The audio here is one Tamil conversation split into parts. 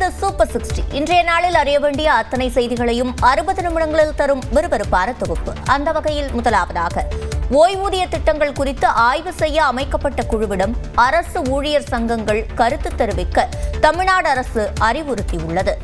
இது சூப்பர் 60. இன்றைய நாளில் அறிய வேண்டிய அத்தனை செய்திகளையும் 60 நிமிடங்களில் தரும் விறுவிறுப்பான தொகுப்பு. அந்த வகையில் முதலாவதாக ஓய்வூதிய திட்டங்கள் குறித்து ஆய்வு செய்ய அமைக்கப்பட்ட குழுவிடம் அரசு ஊழியர் சங்கங்கள் கருத்து தெரிவிக்க தமிழ்நாடு அரசு அறிவுறுத்தியுள்ளது.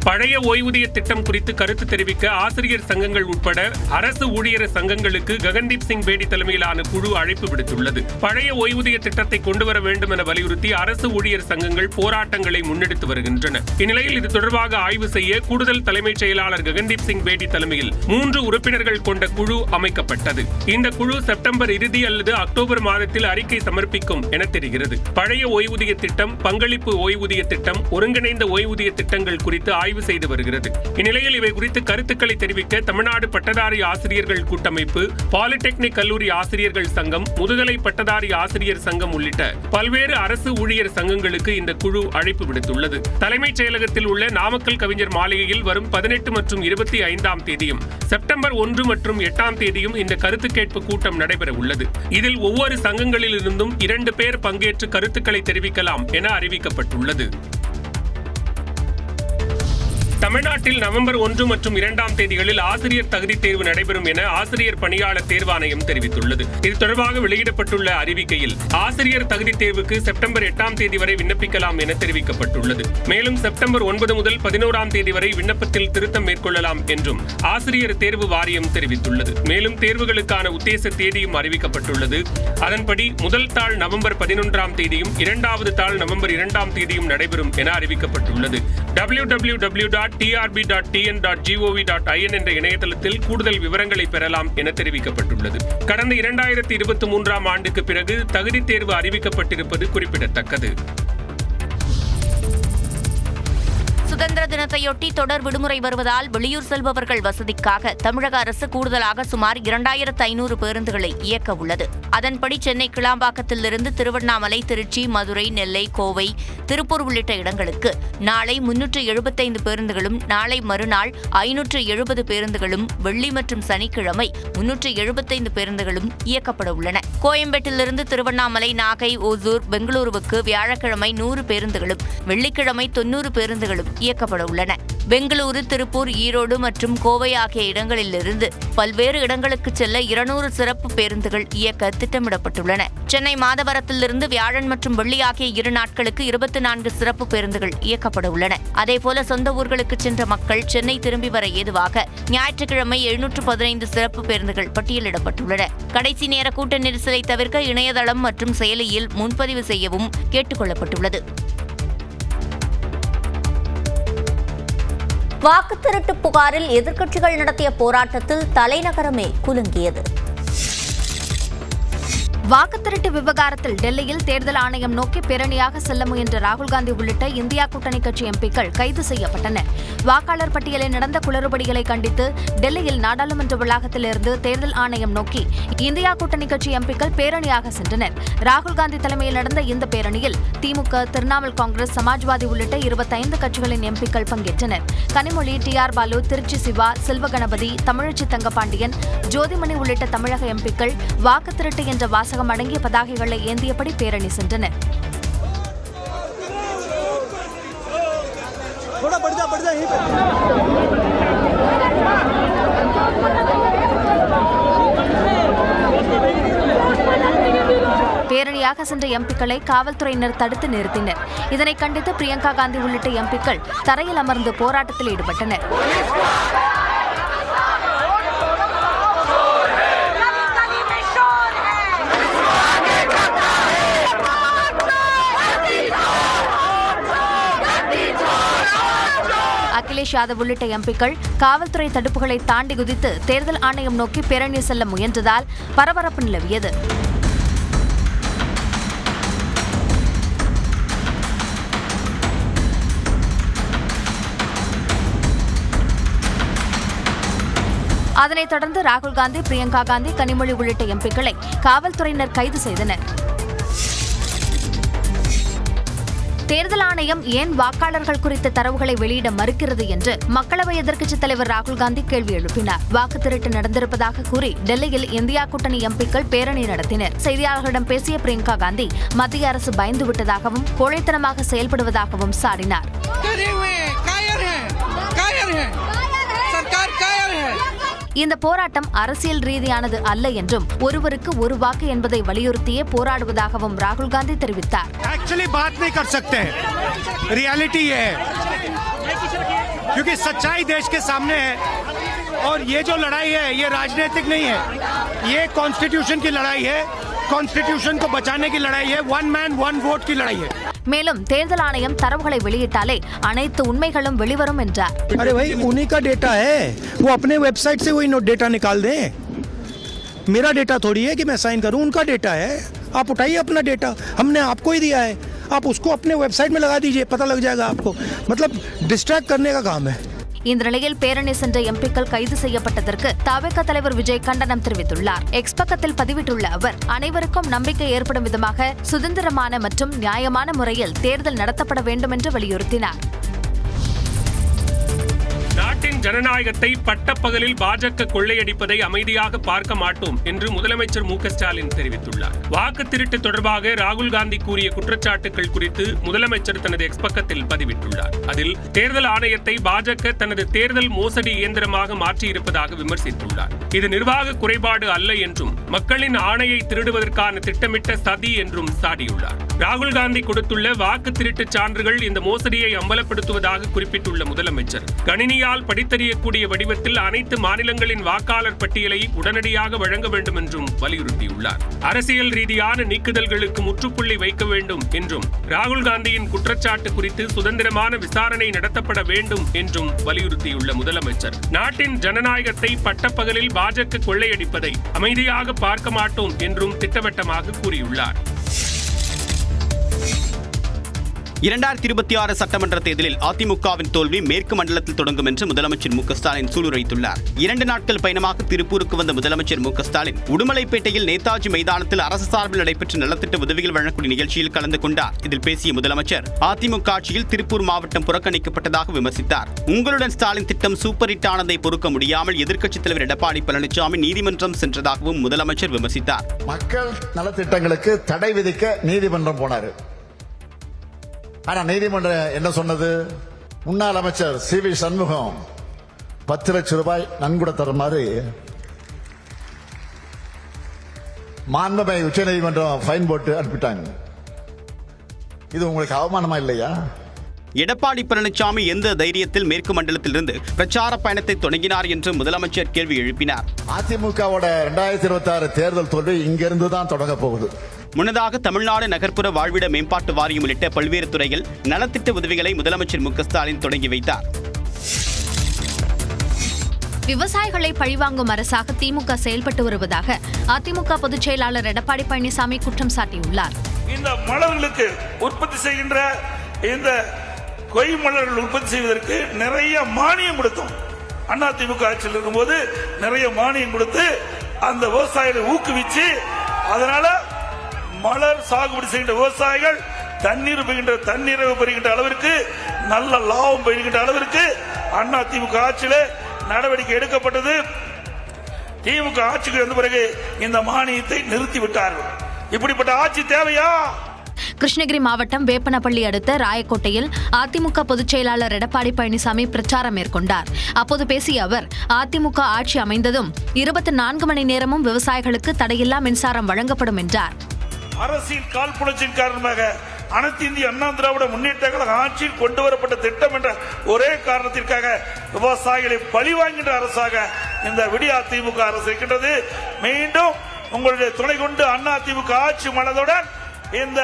பழைய ஓய்வூதிய திட்டம் குறித்து கருத்து தெரிவிக்க ஆசிரியர் சங்கங்கள் உட்பட அரசு ஊழியர் சங்கங்களுக்கு ககன்தீப் சிங் பேடி தலைமையிலான குழு அழைப்பு விடுத்துள்ளது. பழைய ஓய்வூதிய திட்டத்தை கொண்டுவர வேண்டும் என வலியுறுத்தி அரசு ஊழியர் சங்கங்கள் போராட்டங்களை முன்னெடுத்து வருகின்றன. இந்நிலையில் இது தொடர்பாக ஆய்வு செய்ய கூடுதல் தலைமைச் செயலாளர் ககன்தீப் சிங் பேடி தலைமையில் 3 உறுப்பினர்கள் கொண்ட குழு அமைக்கப்பட்டது. இந்த குழு செப்டம்பர் இறுதி அல்லது அக்டோபர் மாதத்தில் அறிக்கை சமர்ப்பிக்கும் என தெரிகிறது. பழைய ஓய்வூதிய திட்டம், பங்களிப்பு ஓய்வூதிய திட்டம், ஒருங்கிணைந்த ஓய்வூதிய திட்டங்கள் குறித்து ஆய்வு செய்து வருகிறது. இந்நிலையில் இவை குறித்து கருத்துக்களை தெரிவிக்க தமிழ்நாடு பட்டதாரி ஆசிரியர்கள் கூட்டமைப்பு, பாலிடெக்னிக் கல்லூரி ஆசிரியர்கள் சங்கம், முதுகலை பட்டதாரி ஆசிரியர் சங்கம் உள்ளிட்ட பல்வேறு அரசு ஊழியர் சங்கங்களுக்கு இந்த குழு அழைப்பு விடுத்துள்ளது. தலைமைச் செயலகத்தில் உள்ள நாமக்கல் கவிஞர் மாளிகையில் வரும் 18 மற்றும் 25ஆம் தேதியும் செப்டம்பர் 1 மற்றும் 8ஆம் தேதியும் இந்த கருத்து கேட்பு கூட்டம் நடைபெற உள்ளது. இதில் ஒவ்வொரு சங்கங்களிலிருந்தும் 2 பேர் பங்கேற்று கருத்துக்களை தெரிவிக்கலாம் என அறிவிக்கப்பட்டுள்ளது. தமிழ்நாட்டில் நவம்பர் 1 மற்றும் 2ஆம் தேதிகளில் ஆசிரியர் தகுதி தேர்வு நடைபெறும் என ஆசிரியர் பணியாளர் தேர்வாணையம் தெரிவித்துள்ளது. இது தொடர்பாக வெளியிடப்பட்டுள்ள அறிவிக்கையில் ஆசிரியர் தகுதி தேர்வுக்கு செப்டம்பர் 8ஆம் தேதி வரை விண்ணப்பிக்கலாம் என தெரிவிக்கப்பட்டுள்ளது. மேலும் செப்டம்பர் 9 முதல் 11ஆம் தேதி வரை விண்ணப்பத்தில் திருத்தம் மேற்கொள்ளலாம் என்றும் ஆசிரியர் தேர்வு வாரியம் தெரிவித்துள்ளது. மேலும் தேர்வுகளுக்கான உத்தேச தேதியும் அறிவிக்கப்பட்டுள்ளது. அதன்படி முதல் தாள் நவம்பர் 11ஆம் தேதியும் 2வது தாள் நவம்பர் 2ஆம் தேதியும் நடைபெறும் என அறிவிக்கப்பட்டுள்ளது. www.trb.tn.gov.in என்ற இணையதளத்தில் கூடுதல் விவரங்களை பெறலாம் என தெரிவிக்கப்பட்டுள்ளது. கடந்த 2023ஆம் ஆண்டுக்கு பிறகு தகுதி தேர்வு அறிவிக்கப்பட்டிருப்பது குறிப்பிடத்தக்கது. சுதந்திர தினத்தையொட்டி தொடர் விடுமுறை வருவதால் வெளியூர் செல்பவர்கள் வசதிக்காக தமிழக அரசு கூடுதலாக சுமார் 2500 பேருந்துகளை இயக்க உள்ளது. அதன்படி சென்னை கிளாம்பாக்கத்திலிருந்து திருவண்ணாமலை, திருச்சி, மதுரை, நெல்லை, கோவை, திருப்பூர் உள்ளிட்ட இடங்களுக்கு நாளை 375 பேருந்துகளும், நாளை மறுநாள் 570 பேருந்துகளும், வெள்ளி மற்றும் சனிக்கிழமை 375 பேருந்துகளும் இயக்கப்பட உள்ளன. கோயம்பேட்டிலிருந்து திருவண்ணாமலை, நாகை, ஓசூர், பெங்களூருவுக்கு வியாழக்கிழமை 100 பேருந்துகளும், வெள்ளிக்கிழமை 90 பேருந்துகளும் இயக்கப்பட உள்ளன. பெங்களூரு, திருப்பூர், ஈரோடு மற்றும் கோவை ஆகிய இடங்களிலிருந்து பல்வேறு இடங்களுக்கு செல்ல 200 சிறப்பு பேருந்துகள் இயக்க திட்டமிடப்பட்டுள்ளன. சென்னை மாதவரத்திலிருந்து வியாழன் மற்றும் வெள்ளி ஆகிய 2 நாட்களுக்கு 24 சிறப்பு பேருந்துகள் இயக்கப்பட உள்ளன. அதேபோல சொந்த ஊர்களுக்கு சென்ற மக்கள் சென்னை திரும்பி வர ஏதுவாக ஞாயிற்றுக்கிழமை 715 சிறப்பு பேருந்துகள் பட்டியலிடப்பட்டுள்ளன. கடைசி நேர கூட்ட நெரிசலை தவிர்க்க இணையதளம் மற்றும் செயலியில் முன்பதிவு செய்யவும் கேட்டுக் கொள்ளப்பட்டுள்ளது. வாக்கு திருட்டு புகாரில் எதிர்க்கட்சிகள் நடத்திய போராட்டத்தில் தலைநகரமே குலுங்கியது. வாக்குத்திருட்டு விவகாரத்தில் டெல்லியில் தேர்தல் ஆணையம் நோக்கி பேரணியாக செல்ல முயன்ற ராகுல் காந்தி உள்ளிட்ட இந்தியா கூட்டணி கட்சி எம்பிக்கள் கைது செய்யப்பட்டனர். வாக்காளர் பட்டியலில் நடந்த குளறுபடிகளை கண்டித்து டெல்லியில் நாடாளுமன்ற வளாகத்திலிருந்து தேர்தல் ஆணையம் நோக்கி இந்தியா கூட்டணி கட்சி எம்பிக்கள் பேரணியாக சென்றனர். ராகுல் காந்தி தலைமையில் நடந்த இந்த பேரணியில் திமுக, திரிணாமுல் காங்கிரஸ், சமாஜ்வாதி உள்ளிட்ட 25 கட்சிகளின் எம்பிக்கள் பங்கேற்றனர். கனிமொழி, டி.ஆர். பாலு, திருச்சி சிவா, செல்வகணபதி, தமிழச்சி தங்கபாண்டியன், ஜோதிமணி உள்ளிட்ட தமிழக எம்பிக்கள் வாக்குத்திருட்டு என்ற வாசகம் அடங்கிய பதாகைகளை ஏந்தியபடி பேரணி சென்றனர். பேரணியாக சென்ற எம்பிக்களை காவல்துறையினர் தடுத்து நிறுத்தினர். இதனை கண்டித்து பிரியங்கா காந்தி உள்ளிட்ட எம்பிக்கள் தரையில் அமர்ந்து போராட்டத்தில் ஈடுபட்டனர். அகிலேஷ் யாதவ் உள்ளிட்ட எம்பிக்கள் காவல்துறை தடுப்புகளை தாண்டி குதித்து தேர்தல் ஆணையம் நோக்கி பேரணி செல்ல முயன்றதால் பரபரப்பு நிலவியது. அதனைத் தொடர்ந்து ராகுல் காந்தி, பிரியங்கா காந்தி, கனிமொழி உள்ளிட்ட எம்பிக்களை காவல்துறையினர் கைது செய்தனர். தேர்தல் ஆணையம் ஏன் வாக்காளர்கள் குறித்த தரவுகளை வெளியிட மறுக்கிறது என்று மக்களவை எதிர்க்கட்சித் தலைவர் ராகுல் காந்தி கேள்வி எழுப்பினார். வாக்கு திருட்டு நடந்திருப்பதாக கூறி டெல்லியில் இந்தியா கூட்டணி எம்பிக்கள் பேரணி நடத்தினர். செய்தியாளர்களிடம் பேசிய பிரியங்கா காந்தி மத்திய அரசு பயந்து விட்டதாகவும் கோழைத்தனமாக செயல்படுவதாகவும் சாடினார். இந்த போராட்டம் அரசியல் ரீதியானது அல்ல என்றும் ஒருவருக்கு ஒரு வாக்கு என்பதை வலியுறுத்தியே போராடுவதாகவும் ராகுல் காந்தி தெரிவித்தார். एक्चुअली बात नहीं कर सकते, रियलिटी ये है क्योंकि सच्चाई देश के सामने है और ये जो लड़ाई है ये राजनीतिक नहीं है, ये कॉन्स्टिट्यूशन की लड़ाई है, कॉन्स्टिट्यूशन को बचाने की लड़ाई है, वन मैन वन वोट की लड़ाई है. மேலும் தேர்தல் ஆணையம் தரவுகளை வெளியிட்டாலே அனைத்து உண்மைகளும் வெளிவரும் என்றார். अरे भाई उन्हीं का डेटा है, वो अपने वेबसाइट से वही डेटा निकाल दें. मेरा डेटा थोड़ी है कि मैं साइन करूं, उनका डेटा है. आप उठाइए अपना डेटा, हमने आपको ही दिया है, आप उसको अपने वेबसाइट में लगा दीजिए, पता लग जाएगा आपको. मतलब डिस्ट्रैक्ट करने का काम है. இந்த நிலையில் பேரணி சென்ற எம்பிக்கள் கைது செய்யப்பட்டதற்கு தவிக தலைவர் விஜய் கண்டனம் தெரிவித்துள்ளார். எக்ஸ் பக்கத்தில் பதிவிட்டுள்ள அவர் அனைவருக்கும் நம்பிக்கை ஏற்படும் விதமாக சுதந்திரமான மற்றும் நியாயமான முறையில் தேர்தல் நடத்தப்பட வேண்டும் என்று வலியுறுத்தினார். நாட்டின் ஜனநாயகத்தை பட்டப்பகலில் பாஜக கொள்ளையடிப்பதை அமைதியாக பார்க்க மாட்டோம் என்று முதலமைச்சர் மு க ஸ்டாலின் தெரிவித்துள்ளார். வாக்கு திருட்டு தொடர்பாக ராகுல் காந்தி கூறிய குற்றச்சாட்டுகள் குறித்து முதலமைச்சர் தனது எக்ஸ் பக்கத்தில் பதிவிட்டுள்ளார். அதில் தேர்தல் ஆணையத்தை பாஜக தனது தேர்தல் மோசடி இயந்திரமாக மாற்றியிருப்பதாக விமர்சித்துள்ளார். இது நிர்வாக குறைபாடு அல்ல என்றும் மக்களின் ஆணையை திருடுவதற்கான திட்டமிட்ட சதி என்றும் சாடியுள்ளார். ராகுல் காந்தி கொடுத்துள்ள வாக்கு திருட்டு சான்றுகள் இந்த மோசடியை அம்பலப்படுத்துவதாக குறிப்பிட்டுள்ள முதலமைச்சர் கணினியால் படித்தறியக்கூடிய வடிவத்தில் அனைத்து மாநிலங்களின் வாக்காளர் பட்டியலை உடனடியாக வழங்க வேண்டும் என்றும் வலியுறுத்தியுள்ளார். அரசியல் ரீதியான நீக்குதல்களுக்கு முற்றுப்புள்ளி வைக்க வேண்டும் என்றும் ராகுல் காந்தியின் குற்றச்சாட்டு குறித்து சுதந்திரமான விசாரணை நடத்தப்பட வேண்டும் என்றும் வலியுறுத்தியுள்ள முதலமைச்சர் நாட்டின் ஜனநாயகத்தை பட்டப்பகலில் பாஜக கொள்ளையடிப்பதை அமைதியாக பார்க்க மாட்டோம் என்றும் திட்டவட்டமாக கூறியுள்ளார். 2026 சட்டமன்ற தேர்தலில் அதிமுகவின் தோல்வி மேற்கு மண்டலத்தில் தொடங்கும் என்று முதலமைச்சர் மு க ஸ்டாலின் சூளுரைத்துள்ளார். 2 நாட்கள் பயணமாக திருப்பூருக்கு வந்த முதலமைச்சர் மு க ஸ்டாலின் உடுமலைப்பேட்டையில் நேதாஜி மைதானத்தில் அரசு சார்பில் நடைபெற்ற நலத்திட்ட உதவிகள் வழங்கக்கூடிய நிகழ்ச்சியில் கலந்து கொண்டார். இதில் பேசிய முதலமைச்சர் அதிமுக ஆட்சியில் திருப்பூர் மாவட்டம் புறக்கணிக்கப்பட்டதாக விமர்சித்தார். உங்களுடன் ஸ்டாலின் திட்டம் சூப்பர் ஹிட் ஆனதை பொறுக்க முடியாமல் எதிர்க்கட்சித் தலைவர் எடப்பாடி பழனிசாமி நீதிமன்றம் சென்றதாகவும் முதலமைச்சர் விமர்சித்தார். மக்கள் நலத்திட்டங்களுக்கு தடை விதிக்க நீதிமன்றம் போனாரு. ஆனா நீதிமன்றம் என்ன சொன்னது? முன்னாள் அமைச்சர் சி.வி. சண்முகம் 10 லட்சம் ரூபாய் நன்கொடை தருமாறு மாண்புமிகு உச்ச நீதிமன்றம் ஃபைன் போட்டு அனுப்பிட்டாங்க. இது உங்களுக்கு அவமானமா இல்லையா? எடப்பாடி பழனிசாமி எந்த தைரியத்தில் மேற்கு மண்டலத்திலிருந்து பிரச்சார பயணத்தை தொடங்கினார் என்று முதலமைச்சர் கேள்வி எழுப்பினார். அதிமுகவோட 2026 தேர்தல் தோல்வி இங்கிருந்து தான் தொடங்க போகுது. முன்னதாக தமிழ்நாடு நகர்ப்புற வாழ்விட மேம்பாட்டு வாரியம் உள்ளிட்ட பல்வேறு துறைகள் நலத்திட்ட உதவிகளை முதலமைச்சர் மு க ஸ்டாலின் தொடங்கி வைத்தார். விவசாயிகளை பழிவாங்கும் அரசாக திமுக செயல்பட்டு வருவதாக அதிமுக பொதுச் செயலாளர் எடப்பாடி பழனிசாமி குற்றம் சாட்டியுள்ளார். இந்த மலர்களுக்கு உற்பத்தி செய்கின்ற இந்த கொய் மலர்கள் உற்பத்தி செய்வதற்கு நிறைய மானியம் கொடுத்தோம். அதிமுக ஆட்சியில் இருக்கும்போது நிறைய மானியம் கொடுத்து அந்த விவசாயிகளை ஊக்குவிச்சு அதனால மலர் சாகுபடி செய்கின்ற விவசாயிகள் தண்ணீர் பெறுகின்ற அளவிற்கு நல்ல லாபம் பெறுகின்ற அளவிற்கு அதிமுக ஆட்சியில நடவடிக்கை எடுக்கப்பட்டது. திமுக ஆட்சிக்கு வந்த பிறகு இந்த மானியத்தை நிறுத்திவிட்டார்கள். இப்படிப்பட்ட ஆட்சி தேவையா? கிருஷ்ணகிரி மாவட்டம் வேப்பனப்பள்ளி அடுத்த ராயக்கோட்டையில் அதிமுக பொதுச் செயலாளர் எடப்பாடி பழனிசாமி பிரச்சாரம் மேற்கொண்டார். அப்போது பேசிய அவர் அதிமுக ஆட்சி அமைந்ததும் 24 மணி நேரமும் விவசாயிகளுக்கு தடையில்லா மின்சாரம் வழங்கப்படும் என்றார். அரசியல் காழ்ப்புணர்ச்சியின் காரணமாக அனைத்து இந்திய அண்ணா திராவிட முன்னேற்ற கழக ஆட்சியில் கொண்டு வரப்பட்ட திட்டம் என்ற ஒரே காரணத்திற்காக விவசாயிகளை பழிவாங்கின்ற அரசாக இந்த விடியா திமுக அரசு இருக்கின்றது. மீண்டும் உங்களுடைய துணை கொண்டு அண்ணா திமுக ஆட்சி மனதுடன் இந்த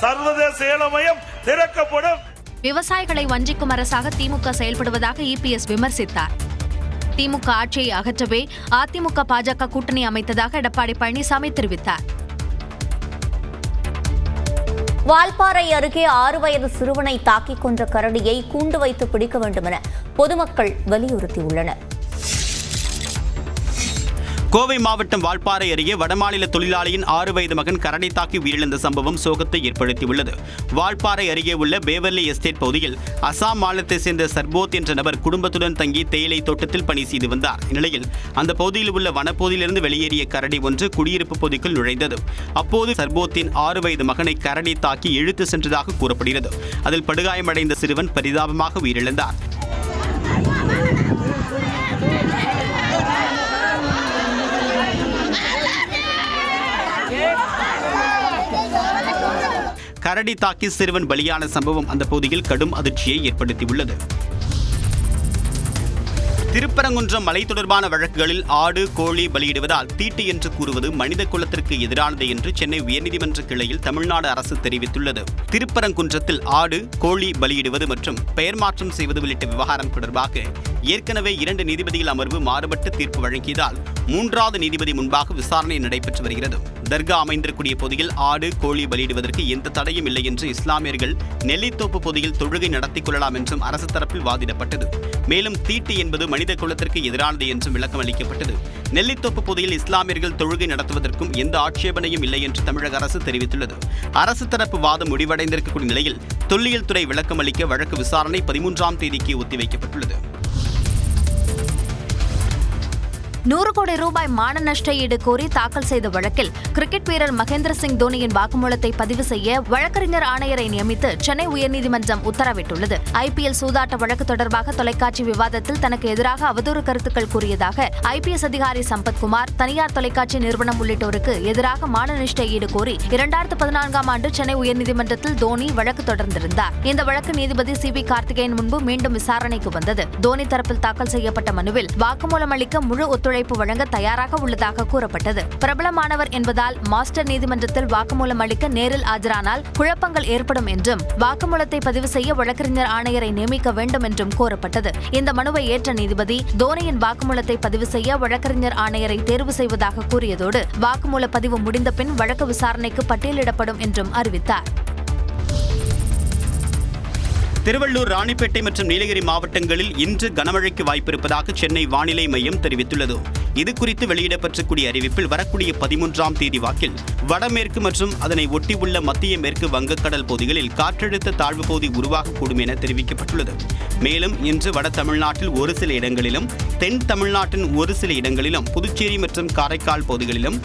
சர்வதேச ஏல மையம் திறக்கப்படும். விவசாயிகளை வஞ்சிக்கும் அரசாக திமுக செயல்படுவதாக இபிஎஸ் விமர்சித்தார். திமுக ஆட்சியை அகற்றவே அதிமுக பாஜக கூட்டணி அமைத்ததாக எடப்பாடி பழனிசாமி தெரிவித்தார். வால்பாறை அருகே 6 வயது சிறுவனை தாக்கிக் கொன்ற கரடியை கூண்டு வைத்து பிடிக்க வேண்டும் என பொதுமக்கள் வலியுறுத்தியுள்ளனர். கோவை மாவட்டம் வால்பாறை அருகே வடமாநில தொழிலாளியின் 6 வயது மகன் கரடி தாக்கி உயிரிழந்த சம்பவம் சோகத்தை ஏற்படுத்தியுள்ளது. வால்பாறை அருகே உள்ள பேவர்லி எஸ்டேட் பகுதியில் அசாம் மாநிலத்தை சேர்ந்த சர்போத் என்ற நபர் குடும்பத்துடன் தங்கி தேயிலை தோட்டத்தில் பணி செய்து வந்தார். இந்நிலையில் அந்த பகுதியில் உள்ள வனப்பகுதியிலிருந்து வெளியேறிய கரடி ஒன்று குடியிருப்பு பகுதிக்குள் நுழைந்தது. அப்போது சர்போத்தின் 6 வயது மகனை கரடி தாக்கி இழுத்து சென்றதாக கூறப்படுகிறது. அதில் படுகாயமடைந்த சிறுவன் பரிதாபமாக உயிரிழந்தார். கரடி தாக்கி சிறுவன் பலியான சம்பவம் அந்த பகுதியில் கடும் அதிர்ச்சியை ஏற்படுத்தியுள்ளது. திருப்பரங்குன்றம் மலை தொடர்பான வழக்குகளில் ஆடு, கோழி பலியிடுவதால் தீட்டு என்று கூறுவது மனித குலத்திற்கு எதிரானது என்று சென்னை உயர்நீதிமன்ற கிளையில் தமிழ்நாடு அரசு தெரிவித்துள்ளது. திருப்பரங்குன்றத்தில் ஆடு, கோழி பலியிடுவது மற்றும் பெயர் மாற்றம் செய்வது உள்ளிட்ட விவகாரம் தொடர்பாக ஏற்கனவே 2 நீதிபதிகள் அமர்வு மாறுபட்ட தீர்ப்பு வழங்கியதால் 3வது நீதிபதி முன்பாக விசாரணை நடைபெற்று வருகிறது. தர்கா அமைந்திருக்கூடிய பகுதியில் ஆடு, கோழி பலியிடுவதற்கு எந்த தடையும் இல்லை என்று இஸ்லாமியர்கள் நெல்லித்தோப்பு பகுதியில் தொழுகை நடத்திக் கொள்ளலாம் என்றும் அரசு தரப்பில் வாதிடப்பட்டது. மேலும் தீட்டு என்பது மனித குலத்திற்கு எதிரானது என்றும் விளக்கம் அளிக்கப்பட்டது. நெல்லித்தோப்பு பகுதியில் இஸ்லாமியர்கள் தொழுகை நடத்துவதற்கும் எந்த ஆட்சேபனையும் இல்லை என்று தமிழக அரசு தெரிவித்துள்ளது. அரசு தரப்பு வாதம் முடிவடைந்திருக்கக்கூடிய நிலையில் தொல்லியல் துறை விளக்கம் அளிக்க வழக்கு விசாரணை 13ஆம் தேதிக்கு ஒத்திவைக்கப்பட்டுள்ளது. 100 கோடி ரூபாய் மான நஷ்ட ஈடு கோரி தாக்கல் செய்த வழக்கில் கிரிக்கெட் வீரர் மகேந்திர சிங் தோனியின் வாக்குமூலத்தை பதிவு செய்ய வழக்கறிஞர் ஆணையரை நியமித்து சென்னை உயர்நீதிமன்றம் உத்தரவிட்டுள்ளது. IPL சூதாட்ட வழக்கு தொடர்பாக தொலைக்காட்சி விவாதத்தில் தனக்கு எதிராக அவதூறு கருத்துக்கள் கூறியதாக IPS அதிகாரி சம்பத்குமார், தனியார் தொலைக்காட்சி நிறுவனம் உள்ளிட்டோருக்கு எதிராக மான நஷ்ட ஈடு கோரி 2014ஆம் ஆண்டு சென்னை உயர்நீதிமன்றத்தில் தோனி வழக்கு தொடர்ந்திருந்தார். இந்த வழக்கு நீதிபதி CB கார்த்திகேயன் முன்பு மீண்டும் விசாரணைக்கு வந்தது. தோனி தரப்பில் தாக்கல் செய்யப்பட்ட மனுவில் வாக்குமூலம் அளிக்க முழு ஒத்துழைப்பு வழங்க தயாராக உள்ளதாக கூறப்பட்டது. பிரபலமானவர் என்பதால் மாஸ்டர் நீதிமன்றத்தில் வாக்குமூலம் அளிக்க நேரில் ஆஜரானால் குழப்பங்கள் ஏற்படும் என்றும் வாக்குமூலத்தை பதிவு செய்ய வழக்கறிஞர் ஆணையரை நியமிக்க வேண்டும் என்றும் கோரப்பட்டது. இந்த மனுவை ஏற்ற நீதிபதி தோனியின் வாக்குமூலத்தை பதிவு செய்ய வழக்கறிஞர் ஆணையரை தேர்வு செய்வதாக கூறியதோடு வாக்குமூல பதிவு முடிந்த பின் வழக்கு விசாரணைக்கு பட்டியலிடப்படும் என்றும் அறிவித்தார். திருவள்ளூர், ராணிப்பேட்டை மற்றும் நீலகிரி மாவட்டங்களில் இன்று கனமழைக்கு வாய்ப்பிருப்பதாக சென்னை வானிலை மையம் தெரிவித்துள்ளது. இதுகுறித்து வெளியிடப்பட்டிருக்கூடிய அறிவிப்பில் வரக்கூடிய 13ஆம் தேதி வாக்கில் வடமேற்கு மற்றும் அதனை ஒட்டியுள்ள மத்திய மேற்கு வங்கக்கடல் பகுதிகளில் காற்றழுத்த தாழ்வு பகுதி உருவாகக்கூடும் என தெரிவிக்கப்பட்டுள்ளது. மேலும் இன்று வட தமிழ்நாட்டில் ஒரு சில இடங்களிலும், தென் தமிழ்நாட்டின் ஒரு சில இடங்களிலும், புதுச்சேரி மற்றும் காரைக்கால் பகுதிகளிலும்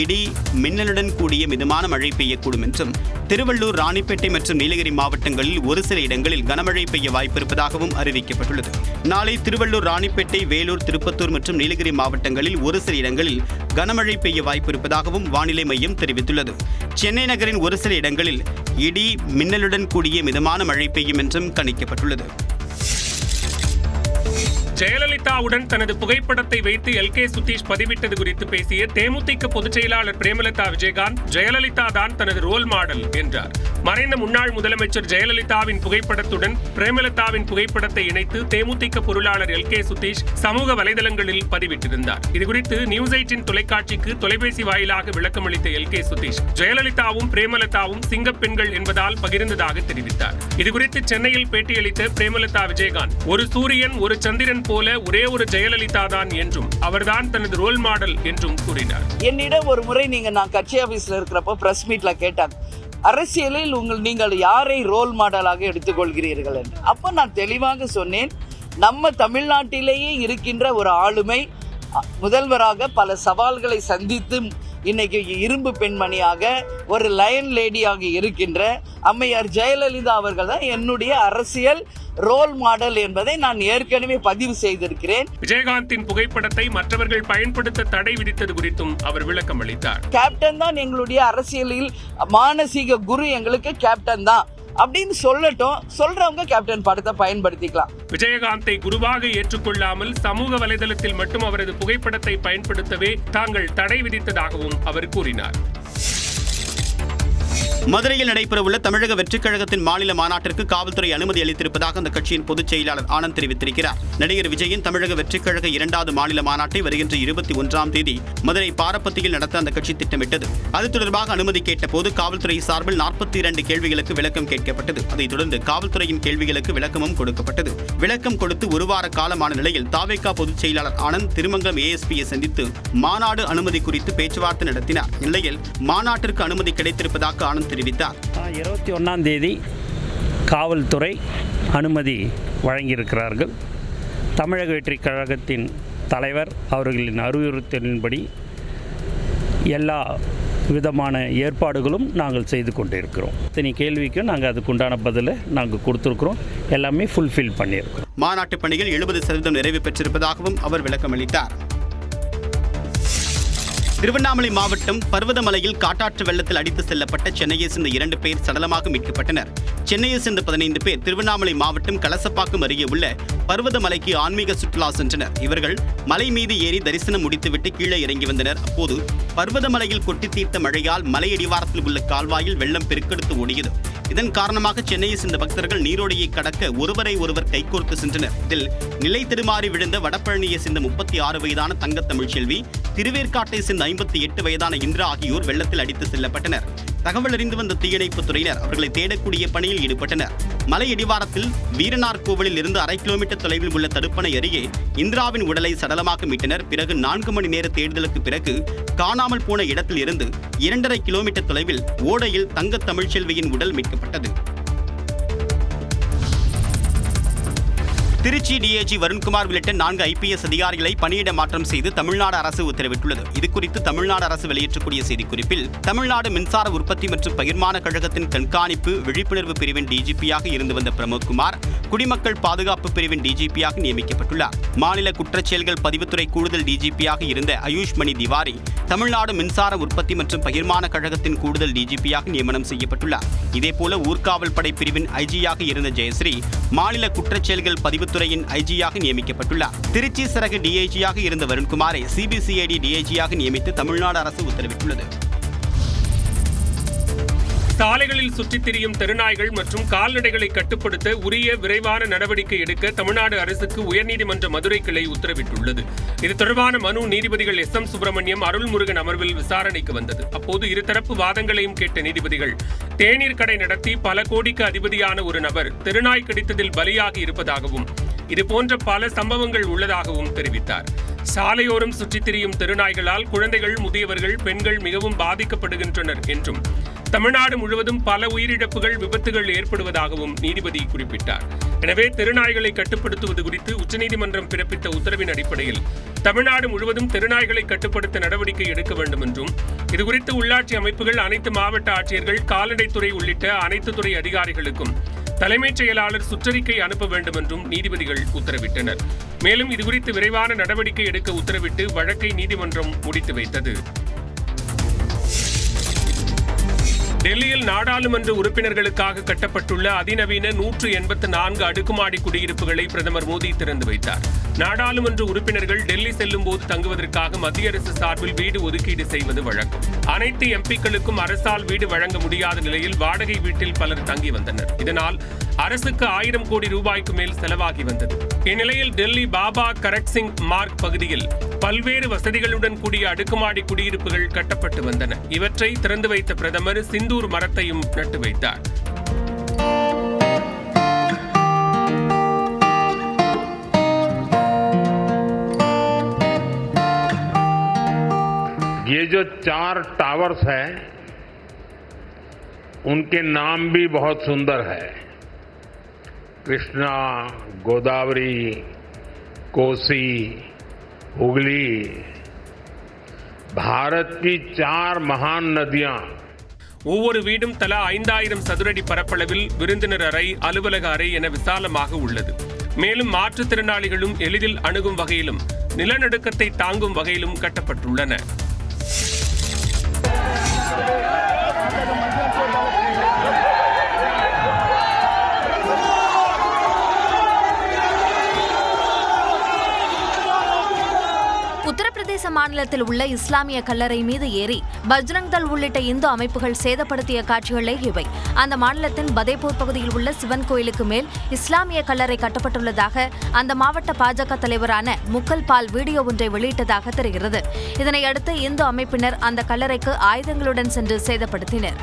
இடி மின்னலுடன் கூடிய மிதமான மழை பெய்யக்கூடும் என்றும், திருவள்ளூர், ராணிப்பேட்டை மற்றும் நீலகிரி மாவட்டங்களில் ஒரு சில இடங்களில் கனமழை பெய்ய வாய்ப்பிருப்பதாகவும் அறிவிக்கப்பட்டுள்ளது. நாளை திருவள்ளூர், ராணிப்பேட்டை, வேலூர், திருப்பத்தூர் மற்றும் நீலகிரி மாவட்டங்களில் ஒரு சில இடங்களில் கனமழை பெய்ய வாய்ப்பிருப்பதாகவும் வானிலை மையம் தெரிவித்துள்ளது. சென்னை நகரின் ஒரு சில இடங்களில் இடி மின்னலுடன் கூடிய மிதமான மழை பெய்யும் என்றும் கணிக்கப்பட்டுள்ளது. ஜெயலலிதாவுடன் தனது புகைப்படத்தை வைத்து LK சுதீஷ் பதிவிட்டது குறித்து பேசிய தேமுதிக பொதுச் செயலாளர் பிரேமலதா விஜயகாந்த், ஜெயலலிதா தான் தனது ரோல் மாடல் என்றார். மறைந்த முன்னாள் முதலமைச்சர் ஜெயலலிதாவின் புகைப்படத்துடன் பிரேமலதாவின் புகைப்படத்தை இணைத்து தேமுதிக பொருளாளர் LK சுதீஷ் சமூக வலைதளங்களில் பதிவிட்டிருந்தார். இதுகுறித்து நியூஸ் 18 தொலைக்காட்சிக்கு தொலைபேசி வாயிலாக விளக்கமளித்த LK சுதீஷ், ஜெயலலிதாவும் பிரேமலதாவும் சிங்கப்பெண்கள் என்பதால் பகிர்ந்ததாக தெரிவித்தார். இதுகுறித்து சென்னையில் பேட்டியளித்த பிரேமலதா விஜயகாந்த், ஒரு சூரியன் ஒரு சந்திரன் போல ஒரே ஒரு ஜெயலலிதா தான் என்றும் அவர்தான் தனது ரோல் மாடல் என்றும் கூறினார். என்னிடம் ஒரு முறை நான் கட்சி ஆபீஸ்ல இருக்கிறப்ப பிரஸ் மீட்ல கேட்டாங்க, அரசியலில் நீங்கள் யாரை ரோல் மாடலாக எடுத்துக்கொள்கிறீர்கள் என்று. அப்போ நான் தெளிவாக சொன்னேன், நம்ம தமிழ்நாட்டிலேயே இருக்கின்ற ஒரு ஆளுமை முதல்வராக பல சவால்களை சந்தித்து இன்னைக்கு இரும்பு பெண்மணியாக ஒரு லயன் லேடியாக இருக்கின்ற அம்மையார் ஜெயலலிதா அவர்கள் தான் என்னுடைய அரசியல் ரோல் மாடல் என்பதை நான் ஏற்கனவே பதிவு செய்திருக்கிறேன். விஜயகாந்தின் புகைப்படத்தை மற்றவர்கள் பயன்படுத்த தடை விதித்தது குறித்தும் அவர் விளக்கம் அளித்தார். கேப்டன் தான் எங்களுடைய அரசியலில் மானசீக குரு, எங்களுக்கு கேப்டன் தான் அப்படின்னு சொல்லட்டும், சொல்றவங்க கேப்டன் படத்தை பயன்படுத்திக்கலாம். விஜயகாந்தை குருவாக ஏற்றுக்கொள்ளாமல் சமூக வலைதளத்தில் மட்டும் அவரது புகைப்படத்தை பயன்படுத்தவே தாங்கள் தடை விதித்ததாகவும் அவர் கூறினார். மதுரையில் நடைபெறவுள்ள தமிழக வெற்றிக் கழகத்தின் மாநில மாநாட்டிற்கு காவல்துறை அனுமதி அளித்திருப்பதாக அந்த கட்சியின் பொதுச் செயலாளர் ஆனந்த் தெரிவித்திருக்கிறார். நடிகர் விஜயின் தமிழக வெற்றிக் கழக 2வது மாநில மாநாட்டை வருகின்ற 21ஆம் தேதி மதுரை பாரப்பத்தியில் நடத்த அந்த கட்சி திட்டமிட்டது. அது தொடர்பாக அனுமதி கேட்டபோது காவல்துறை சார்பில் 42 கேள்விகளுக்கு விளக்கம் கேட்கப்பட்டது. அதைத் தொடர்ந்து காவல்துறையின் கேள்விகளுக்கு விளக்கமும் கொடுக்கப்பட்டது. விளக்கம் கொடுத்து ஒரு வார காலமான நிலையில் தாவேகா பொதுச் செயலாளர் ஆனந்த் திருமங்கலம் ஏஎஸ்பியை சந்தித்து மாநாடு அனுமதி குறித்து பேச்சுவார்த்தை நடத்தினார். இந்நிலையில் மாநாட்டிற்கு அனுமதி கிடைத்திருப்பதாக ஆனந்த் தெரிவித்தார். 21ஆம் தேதி காவல்துறை அனுமதி வழங்கியிருக்கிறார்கள். தமிழக வெற்றிக் கழகத்தின் தலைவர் அவர்களின் அறிவுறுத்தலின்படி எல்லா விதமான ஏற்பாடுகளும் நாங்கள் செய்து கொண்டிருக்கிறோம். இத்தனை கேள்விக்கும் நாங்கள் அதுக்குண்டான பதிலை நாங்கள் கொடுத்துருக்குறோம். எல்லாமே ஃபுல்ஃபில் பண்ணியிருக்கிறோம். மாநாட்டு பணிகள் 70% நிறைவு பெற்றிருப்பதாகவும் அவர் விளக்கமளித்தார். திருவண்ணாமலை மாவட்டம் பர்வதமலையில் காட்டாற்று வெள்ளத்தில் அடித்து செல்லப்பட்ட சென்னையை சேர்ந்த 2 பேர் சடலமாக மீட்கப்பட்டனர். சென்னையை சேர்ந்த 15 பேர் திருவண்ணாமலை மாவட்டம் கலசப்பாக்கம் அருகே உள்ள பர்வதமலைக்கு ஆன்மீக சுற்றுலா சென்றனர். இவர்கள் மலை மீது ஏறி தரிசனம் முடித்துவிட்டு கீழே இறங்கி வந்தனர். அப்போது பர்வதமலையில் கொட்டி தீர்த்த மழையால் மலையடிவாரத்தில் உள்ள கால்வாயில் வெள்ளம் பெருக்கெடுத்து ஓடியது. இதன் காரணமாக சென்னையை சேர்ந்த பக்தர்கள் நீரோடையை கடக்க ஒருவரை ஒருவர் கைகோர்த்து சென்றனர். இதில் நிலை தடுமாறி விழுந்த வடபழனியை சேர்ந்த 36 வயதான தங்க தமிழ்ச்செல்வி, திருவேற்காட்டை சேர்ந்த 58 வயதான இந்திரா ஆகியோர் வெள்ளத்தில் அடித்து செல்லப்பட்டனர். தகவல் அறிந்து வந்த தீயணைப்புத் துறையினர் அவர்களை தேடக்கூடிய பணியில் ஈடுபட்டனர். மலை இடிவாரத்தில் வீரனார் கோவிலில் இருந்து 1/2 கிலோமீட்டர் தொலைவில் உள்ள தடுப்பணை அருகே இந்திராவின் உடலை சடலமாக மீட்டனர். பிறகு 4 மணி நேர தேடுதலுக்கு பிறகு காணாமல் போன இடத்தில் இருந்து 2.5 கிலோமீட்டர் தொலைவில் ஓடையில் தங்க தமிழ்ச்செல்வியின் உடல் மீட்கப்பட்டது. திருச்சி டிஐஜி வருண்குமார் உள்ளிட்ட 4 IPS அதிகாரிகளை பணியிட மாற்றம் செய்து தமிழ்நாடு அரசு உத்தரவிட்டுள்ளது. இதுகுறித்து தமிழ்நாடு அரசு வெளியிட்டக்கூடிய செய்திக்குறிப்பில், தமிழ்நாடு மின்சார உற்பத்தி மற்றும் பகிர்மான கழகத்தின் கண்காணிப்பு விழிப்புணர்வு பிரிவின் டிஜிபியாக இருந்து வந்த பிரமோத்குமார் குடிமக்கள் பாதுகாப்பு பிரிவின் டிஜிபியாக நியமிக்கப்பட்டுள்ளார். மாநில குற்றச்செயல்கள் பதிவுத்துறை கூடுதல் டிஜிபியாக இருந்த ஆயுஷ்மணி திவாரி தமிழ்நாடு மின்சார உற்பத்தி மற்றும் பகிர்மான கழகத்தின் கூடுதல் டிஜிபியாக நியமனம் செய்யப்பட்டுள்ளார். இதேபோல ஊர்காவல் படை பிரிவின் ஐஜியாக இருந்த ஜெயஸ்ரீ மாநில குற்றச்செயல்கள் பதிவுத்துறையின் ஐஜியாக நியமிக்கப்பட்டுள்ளார். திருச்சி சரக டிஐஜியாக இருந்த வருண்குமாரை சிபிசிஐடி டிஐஜியாக நியமித்து தமிழ்நாடு அரசு உத்தரவிட்டுள்ளது. சாலைகளில் சுற்றித் திரியும் தெருநாய்கள் மற்றும் கால்நடைகளை கட்டுப்படுத்த உரிய விரைவான நடவடிக்கை எடுக்க தமிழ்நாடு அரசுக்கு உயர்நீதிமன்ற மதுரை கிளை உத்தரவிட்டுள்ளது. இது தொடர்பான மனு நீதிபதிகள் SM சுப்பிரமணியம், அருள்முருகன் அமர்வில் விசாரணைக்கு வந்தது. அப்போது இருதரப்பு வாதங்களையும் கேட்ட நீதிபதிகள், தேநீர் கடை நடத்தி பல கோடிக்கு அதிபதியான ஒரு நபர் தெருநாய் கடித்ததில் பலியாகி இருப்பதாகவும் இதுபோன்ற பல சம்பவங்கள் உள்ளதாகவும் தெரிவித்தார். சாலையோரம் சுற்றித் திரியும் தெருநாய்களால் குழந்தைகள், முதியவர்கள், பெண்கள் மிகவும் பாதிக்கப்படுகின்றனர் என்றும் தமிழ்நாடு முழுவதும் பல உயிரிழப்புகள், விபத்துகள் ஏற்படுவதாகவும் நீதிபதி குறிப்பிட்டார். எனவே தெருநாய்களை கட்டுப்படுத்துவது குறித்து உச்சநீதிமன்றம் பிறப்பித்த உத்தரவின் அடிப்படையில் தமிழ்நாடு முழுவதும் தெருநாய்களை கட்டுப்படுத்த நடவடிக்கை எடுக்க வேண்டும் என்றும், இதுகுறித்து உள்ளாட்சி அமைப்புகள், அனைத்து மாவட்ட ஆட்சியர்கள், கால்நடைத்துறை உள்ளிட்ட அனைத்து துறை அதிகாரிகளுக்கும் தலைமைச் செயலாளர் சுற்றறிக்கை அனுப்ப வேண்டும் என்றும் நீதிபதிகள் உத்தரவிட்டனர். மேலும் இதுகுறித்து விரைவான நடவடிக்கை எடுக்க உத்தரவிட்டு வழக்கை நீதிமன்றம் முடித்து வைத்தது. டெல்லியில் நாடாளுமன்ற உறுப்பினர்களுக்காக கட்டப்பட்டுள்ள அதிநவீன 184 அடுக்குமாடி குடியிருப்புகளை பிரதமர் மோடி திறந்து வைத்தார். நாடாளுமன்ற உறுப்பினர்கள் டெல்லி செல்லும் போது தங்குவதற்காக மத்திய அரசு சார்பில் வீடு ஒதுக்கீடு செய்வது வழக்கம். அனைத்து எம்பிக்களுக்கும் அரசால் வீடு வழங்க முடியாத நிலையில் வாடகை வீட்டில் பலர் தங்கி வந்தனர். இதனால் அரசுக்கு 1000 கோடி ரூபாய்க்கு மேல் செலவாகி வந்தது. இந்நிலையில் டெல்லி பாபா கரக் சிங் மார்க் பகுதியில் பல்வேறு வசதிகளுடன் கூடிய அடுக்குமாடி குடியிருப்புகள் கட்டப்பட்டு வந்தன. இவற்றை திறந்து வைத்த பிரதமர் சிந்தூர் மரத்தையும் நட்டு வைத்தார். ये जो 4 टावर्स हैं, उनके नाम भी बहुत सुंदर है. कृष्णा, गोदावरी, कोसी, हुगली. भारत की 4 महान नदियां. ஒவ்வொரு வீடும் தலா 5000 சதுரடி பரப்பளவில் விருந்தினர் அறை, அலுவலக அறை என விசாலமாக உள்ளது. மேலும் மாற்றுத்திறனாளிகளும் எளிதில் அணுகும் வகையிலும் நிலநடுக்கத்தை தாங்கும் வகையிலும் கட்டப்பட்டுள்ளன. உத்தரப்பிரதேச மாநிலத்தில் உள்ள இஸ்லாமிய கல்லறை மீது ஏறி பஜ்ரங் தள் உள்ளிட்ட இந்து அமைப்புகள் சேதப்படுத்திய காட்சிகளே இவை. அந்த மாநிலத்தின் பதேபூர் பகுதியில் உள்ள சிவன் கோயிலுக்கு மேல் இஸ்லாமிய கல்லறை கட்டப்பட்டுள்ளதாக அந்த மாவட்ட பாஜக தலைவரான முக்கல் பால் வீடியோ ஒன்றை வெளியிட்டதாக தெரிகிறது. இதனையடுத்து இந்து அமைப்பினர் அந்த கல்லறைக்கு ஆயுதங்களுடன் சென்று சேதப்படுத்தினர்.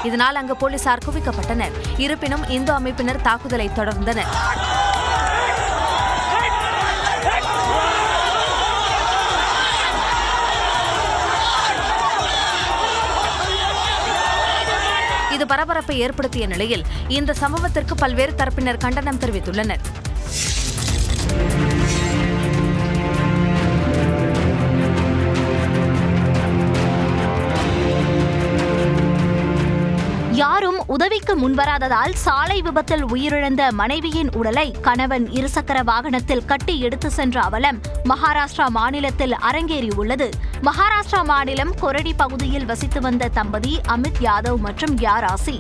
இதனால் அங்கு போலீசார் குவிக்கப்பட்டனர். இருப்பினும் இந்து அமைப்பினர் தாக்குதலை தொடர்ந்தனர். இது பரபரப்பை ஏற்படுத்திய நிலையில் இந்த சம்பவத்திற்கு பல்வேறு தரப்பினர் கண்டனம் தெரிவித்துள்ளனர். யாரும் உதவிக்கு முன்வராததால் சாலை விபத்தில் உயிரிழந்த மனைவியின் உடலை கணவன் இருசக்கர வாகனத்தில் கட்டி எடுத்து சென்ற அவலம் மகாராஷ்டிரா மாநிலத்தில் அரங்கேறியுள்ளது. மகாராஷ்டிரா மாநிலம் கொரடி பகுதியில் வசித்து வந்த தம்பதி அமித் யாதவ் மற்றும் யாராசி